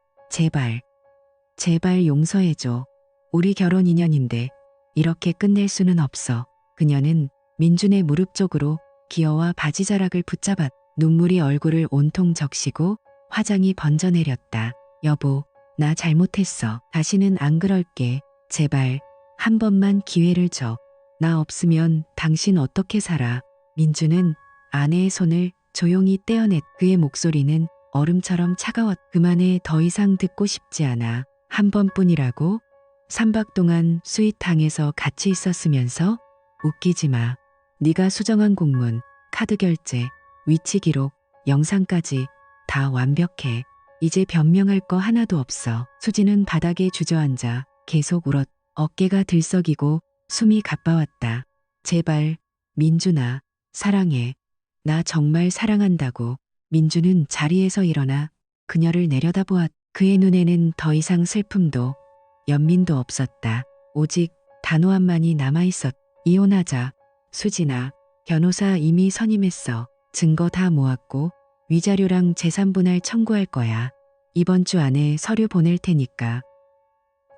[SPEAKER 1] 제발 용서해줘. 우리 결혼 인연인데 이렇게 끝낼 수는 없어. 그녀는 민준의 무릎 쪽으로 기어와 바지자락을 붙잡았. 눈물이 얼굴을 온통 적시고 화장이 번져내렸다. 여보, 나 잘못했어. 다시는 안 그럴게. 제발 한 번만 기회를 줘. 나 없으면 당신 어떻게 살아? 민준은 아내의 손을 조용히 떼어냈. 그의 목소리는 얼음처럼 차가웠. 그만해. 더 이상 듣고 싶지 않아. 한 번뿐이라고? 3박 동안 스윗항에서 같이 있었으면서? 웃기지 마. 네가 수정한 공문, 카드 결제, 위치 기록, 영상까지 다 완벽해. 이제 변명할 거 하나도 없어. 수지는 바닥에 주저앉아 계속 울었. 어깨가 들썩이고 숨이 가빠왔다. 제발, 민준아, 사랑해. 나 정말 사랑한다고. 민준은 자리에서 일어나 그녀를 내려다보았. 그의 눈에는 더 이상 슬픔도 연민도 없었다. 오직 단호함만이 남아있었. 이혼하자. 수진아, 변호사 이미 선임했어. 증거 다 모았고 위자료랑 재산 분할 청구할 거야. 이번 주 안에 서류 보낼 테니까.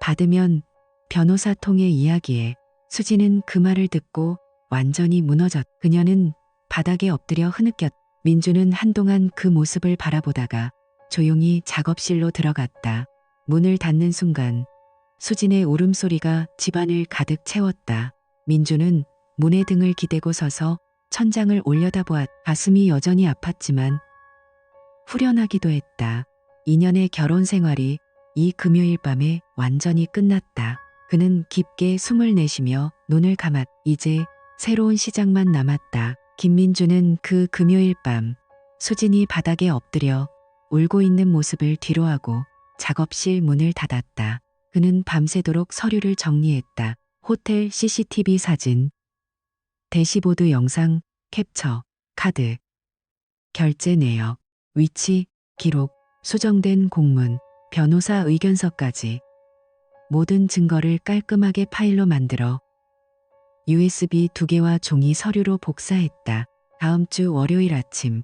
[SPEAKER 1] 받으면 변호사 통해 이야기해. 수지는 그 말을 듣고 완전히 무너졌. 그녀는 바닥에 엎드려 흐느꼈. 민주는 한동안 그 모습을 바라보다가 조용히 작업실로 들어갔다. 문을 닫는 순간 수진의 울음소리가 집안을 가득 채웠다. 민주는 문에 등을 기대고 서서 천장을 올려다보았. 가슴이 여전히 아팠지만 후련하기도 했다. 2년의 결혼 생활이 이 금요일 밤에 완전히 끝났다. 그는 깊게 숨을 내쉬며 눈을 감았. 이제 새로운 시작만 남았다. 김민주는 그 금요일 밤 수진이 바닥에 엎드려 울고 있는 모습을 뒤로하고 작업실 문을 닫았다. 그는 밤새도록 서류를 정리했다. 호텔 CCTV 사진, 대시보드 영상, 캡처, 카드, 결제 내역, 위치, 기록, 수정된 공문, 변호사 의견서까지 모든 증거를 깔끔하게 파일로 만들어 USB 2개와 종이 서류로 복사했다. 다음 주 월요일 아침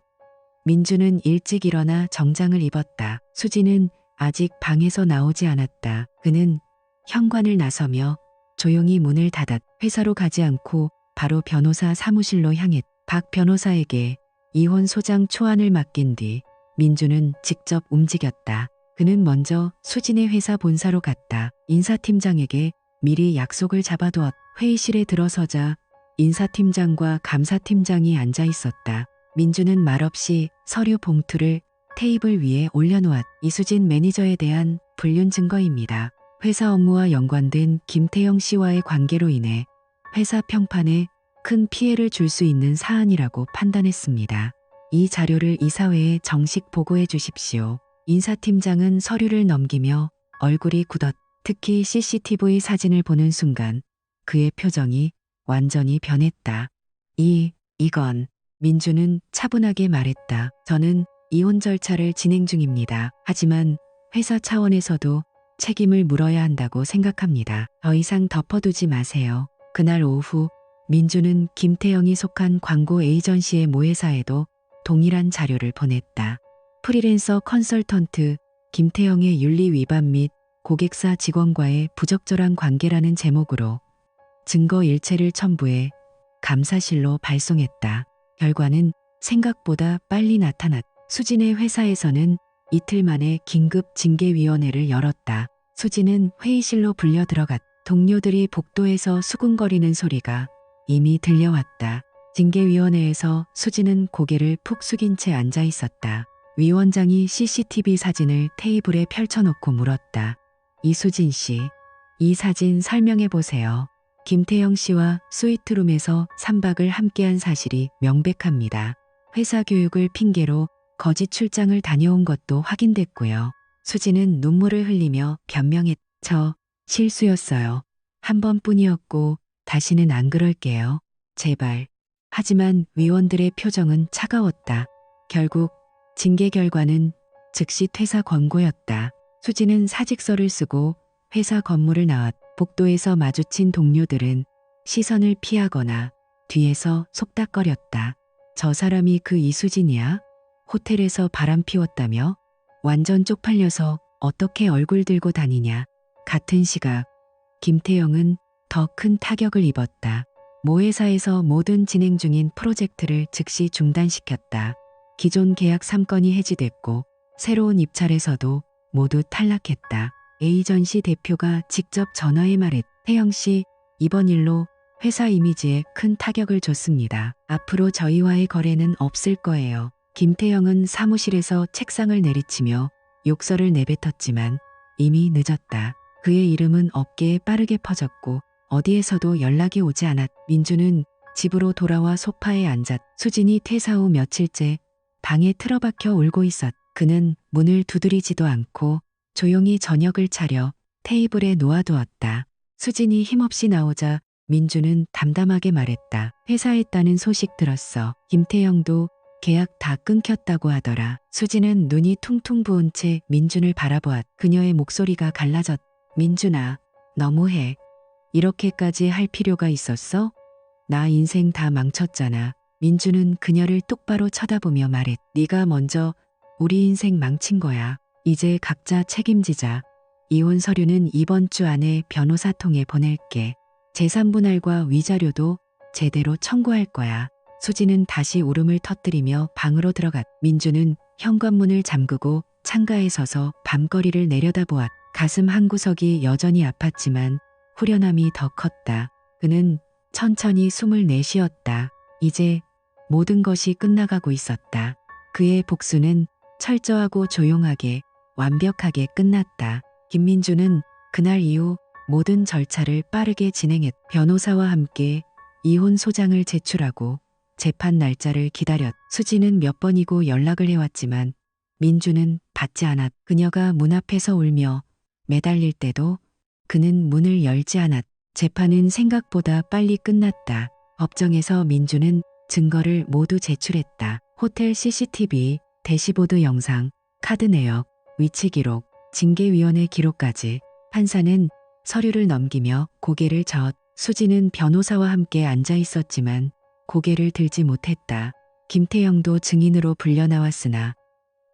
[SPEAKER 1] 민주는 일찍 일어나 정장을 입었다. 수지는 아직 방에서 나오지 않았다. 그는 현관을 나서며 조용히 문을 닫았. 회사로 가지 않고 바로 변호사 사무실로 향했. 박 변호사에게 이혼 소장 초안을 맡긴 뒤 민주는 직접 움직였다. 그는 먼저 수진의 회사 본사로 갔다. 인사팀장에게 미리 약속을 잡아두었. 회의실에 들어서자 인사팀장과 감사팀장이 앉아 있었다. 민주는 말없이 서류 봉투를 테이블 위에 올려놓았. 이수진 매니저에 대한 불륜 증거입니다. 회사 업무와 연관된 김태영 씨와의 관계로 인해 회사 평판에 큰 피해를 줄 수 있는 사안이라고 판단했습니다. 이 자료를 이사회에 정식 보고해 주십시오. 인사팀장은 서류를 넘기며 얼굴이 굳었. 특히 CCTV 사진을 보는 순간 그의 표정이 완전히 변했다. 이건 민주는 차분하게 말했다. 저는 이혼 절차를 진행 중입니다. 하지만 회사 차원에서도 책임을 물어야 한다고 생각합니다. 더 이상 덮어두지 마세요. 그날 오후 민주는 김태영이 속한 광고 에이전시의 모회사에도 동일한 자료를 보냈다. 프리랜서 컨설턴트 김태영의 윤리 위반 및 고객사 직원과의 부적절한 관계라는 제목으로 증거 일체를 첨부해 감사실로 발송했다. 결과는 생각보다 빨리 나타났다. 수진의 회사에서는 이틀 만에 긴급 징계위원회를 열었다. 수진은 회의실로 불려 들어갔다. 동료들이 복도에서 수군거리는 소리가 이미 들려왔다. 징계위원회에서 수진은 고개를 푹 숙인 채 앉아 있었다. 위원장이 CCTV 사진을 테이블에 펼쳐놓고 물었다. 이수진 씨, 이 사진 설명해 보세요. 김태영 씨와 스위트룸에서 3박을 함께한 사실이 명백합니다. 회사 교육을 핑계로 거짓 출장을 다녀온 것도 확인됐고요. 수진은 눈물을 흘리며 변명했. 저 실수였어요. 한 번뿐이었고 다시는 안 그럴게요. 제발. 하지만 위원들의 표정은 차가웠다. 결국 징계 결과는 즉시 퇴사 권고였다. 수진은 사직서를 쓰고 회사 건물을 나왔. 복도에서 마주친 동료들은 시선을 피하거나 뒤에서 속닥거렸다. 저 사람이 그 이수진이야? 호텔에서 바람 피웠다며? 완전 쪽팔려서 어떻게 얼굴 들고 다니냐? 같은 시각 김태영은 더 큰 타격을 입었다. 모회사에서 모든 진행 중인 프로젝트를 즉시 중단시켰다. 기존 계약 3건이 해지됐고 새로운 입찰에서도 모두 탈락했다. 에이전시 대표가 직접 전화해 말했. 태영 씨, 이번 일로 회사 이미지에 큰 타격을 줬습니다. 앞으로 저희와의 거래는 없을 거예요. 김태영은 사무실에서 책상을 내리치며 욕설을 내뱉었지만 이미 늦었다. 그의 이름은 업계에 빠르게 퍼졌고 어디에서도 연락이 오지 않았. 민주는 집으로 돌아와 소파에 앉았. 수진이 퇴사 후 며칠째 방에 틀어박혀 울고 있었. 그는 문을 두드리지도 않고 조용히 저녁을 차려 테이블에 놓아두었다. 수진이 힘없이 나오자 민주는 담담하게 말했다. 회사했다는 소식 들었어. 김태영도 계약 다 끊겼다고 하더라. 수진은 눈이 퉁퉁 부은 채 민준을 바라보았. 그녀의 목소리가 갈라졌. 민준아, 너무해. 이렇게까지 할 필요가 있었어? 나 인생 다 망쳤잖아. 민준은 그녀를 똑바로 쳐다보며 말했. 네가 먼저 우리 인생 망친 거야. 이제 각자 책임지자. 이혼 서류는 이번 주 안에 변호사 통해 보낼게. 재산분할과 위자료도 제대로 청구할 거야. 수지는 다시 울음을 터뜨리며 방으로 들어갔. 민주는 현관문을 잠그고 창가에 서서 밤거리를 내려다보았. 가슴 한구석이 여전히 아팠지만 후련함이 더 컸다. 그는 천천히 숨을 내쉬었다. 이제 모든 것이 끝나가고 있었다. 그의 복수는 철저하고 조용하게 완벽하게 끝났다. 김민주는 그날 이후 모든 절차를 빠르게 진행했. 변호사와 함께 이혼 소장을 제출하고 재판 날짜를 기다렸. 수지는 몇 번이고 연락을 해왔지만 민주는 받지 않았. 그녀가 문 앞에서 울며 매달릴 때도 그는 문을 열지 않았. 재판은 생각보다 빨리 끝났다. 법정에서 민주는 증거를 모두 제출했다. 호텔 CCTV, 대시보드 영상, 카드 내역, 위치 기록, 징계위원회 기록까지. 판사는 서류를 넘기며 고개를 저었. 수지는 변호사와 함께 앉아 있었지만 고개를 들지 못했다. 김태영도 증인으로 불려 나왔으나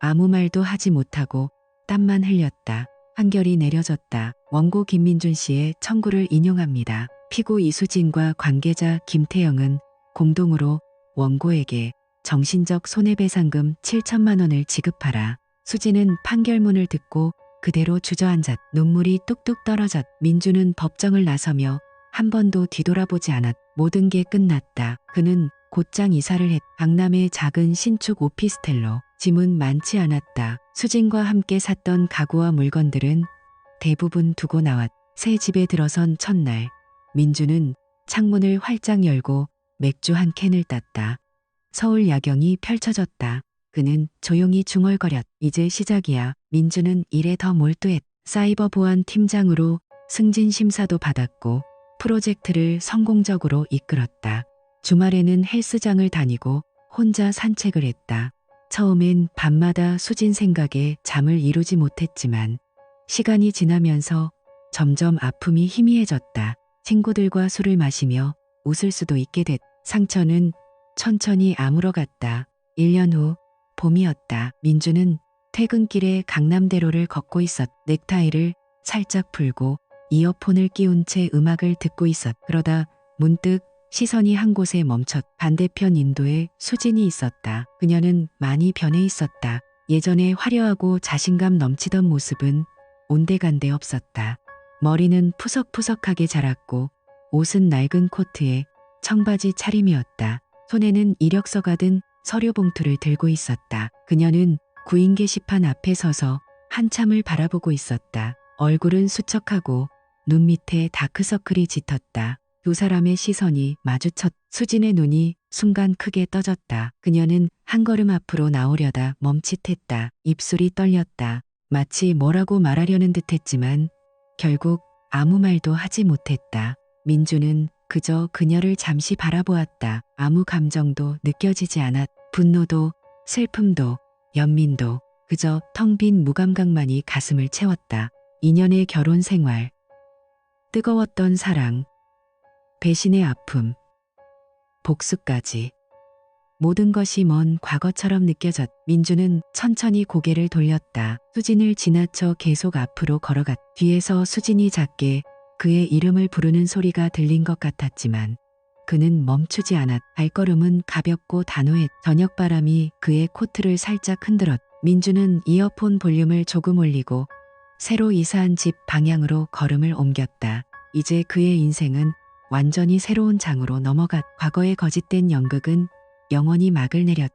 [SPEAKER 1] 아무 말도 하지 못하고 땀만 흘렸다. 판결이 내려졌다. 원고 김민준 씨의 청구를 인용합니다. 피고 이수진과 관계자 김태영은 공동으로 원고에게 정신적 손해배상금 7천만 원을 지급하라. 수지는 판결문을 듣고 그대로 주저앉았. 눈물이 뚝뚝 떨어졌. 민주는 법정을 나서며 한 번도 뒤돌아보지 않았. 모든 게 끝났다. 그는 곧장 이사를 했. 강남의 작은 신축 오피스텔로. 짐은 많지 않았다. 수진과 함께 샀던 가구와 물건들은 대부분 두고 나왔. 새 집에 들어선 첫날 민주는 창문을 활짝 열고 맥주 한 캔을 땄다. 서울 야경이 펼쳐졌다. 그는 조용히 중얼거렸. 이제 시작이야. 민주는 일에 더 몰두했. 사이버 보안 팀장으로 승진 심사도 받았고 프로젝트를 성공적으로 이끌었다. 주말에는 헬스장을 다니고 혼자 산책을 했다. 처음엔 밤마다 수진 생각에 잠을 이루지 못했지만 시간이 지나면서 점점 아픔이 희미해졌다. 친구들과 술을 마시며 웃을 수도 있게 됐다. 상처는 천천히 아물어갔다. 1년 후 봄이었다. 민주는 퇴근길에 강남대로를 걷고 있었다. 넥타이를 살짝 풀고 이어폰을 끼운 채 음악을 듣고 있었다. 그러다 문득 시선이 한 곳에 멈췄다. 반대편 인도에 수진이 있었다. 그녀는 많이 변해 있었다. 예전에 화려하고 자신감 넘치던 모습은 온데간데 없었다. 머리는 푸석푸석하게 자랐고 옷은 낡은 코트에 청바지 차림이었다. 손에는 이력서가 든 서류 봉투를 들고 있었다. 그녀는 구인 게시판 앞에 서서 한참을 바라보고 있었다. 얼굴은 수척하고 눈 밑에 다크서클이 짙었다. 두 사람의 시선이 마주쳤다. 수진의 눈이 순간 크게 떠졌다. 그녀는 한 걸음 앞으로 나오려다 멈칫했다. 입술이 떨렸다. 마치 뭐라고 말하려는 듯했지만 결국 아무 말도 하지 못했다. 민주는 그저 그녀를 잠시 바라보았다. 아무 감정도 느껴지지 않았다. 분노도 슬픔도 연민도 그저 텅 빈 무감각만이 가슴을 채웠다. 2년의 결혼 생활, 뜨거웠던 사랑, 배신의 아픔, 복수까지 모든 것이 먼 과거처럼 느껴졌다. 민주는 천천히 고개를 돌렸다. 수진을 지나쳐 계속 앞으로 걸어갔다. 뒤에서 수진이 작게 그의 이름을 부르는 소리가 들린 것 같았지만 그는 멈추지 않았다. 발걸음은 가볍고 단호했다. 저녁바람이 그의 코트를 살짝 흔들었다. 민주는 이어폰 볼륨을 조금 올리고 새로 이사한 집 방향으로 걸음을 옮겼다. 이제 그의 인생은 완전히 새로운 장으로 넘어갔다. 과거의 거짓된 연극은 영원히 막을 내렸다.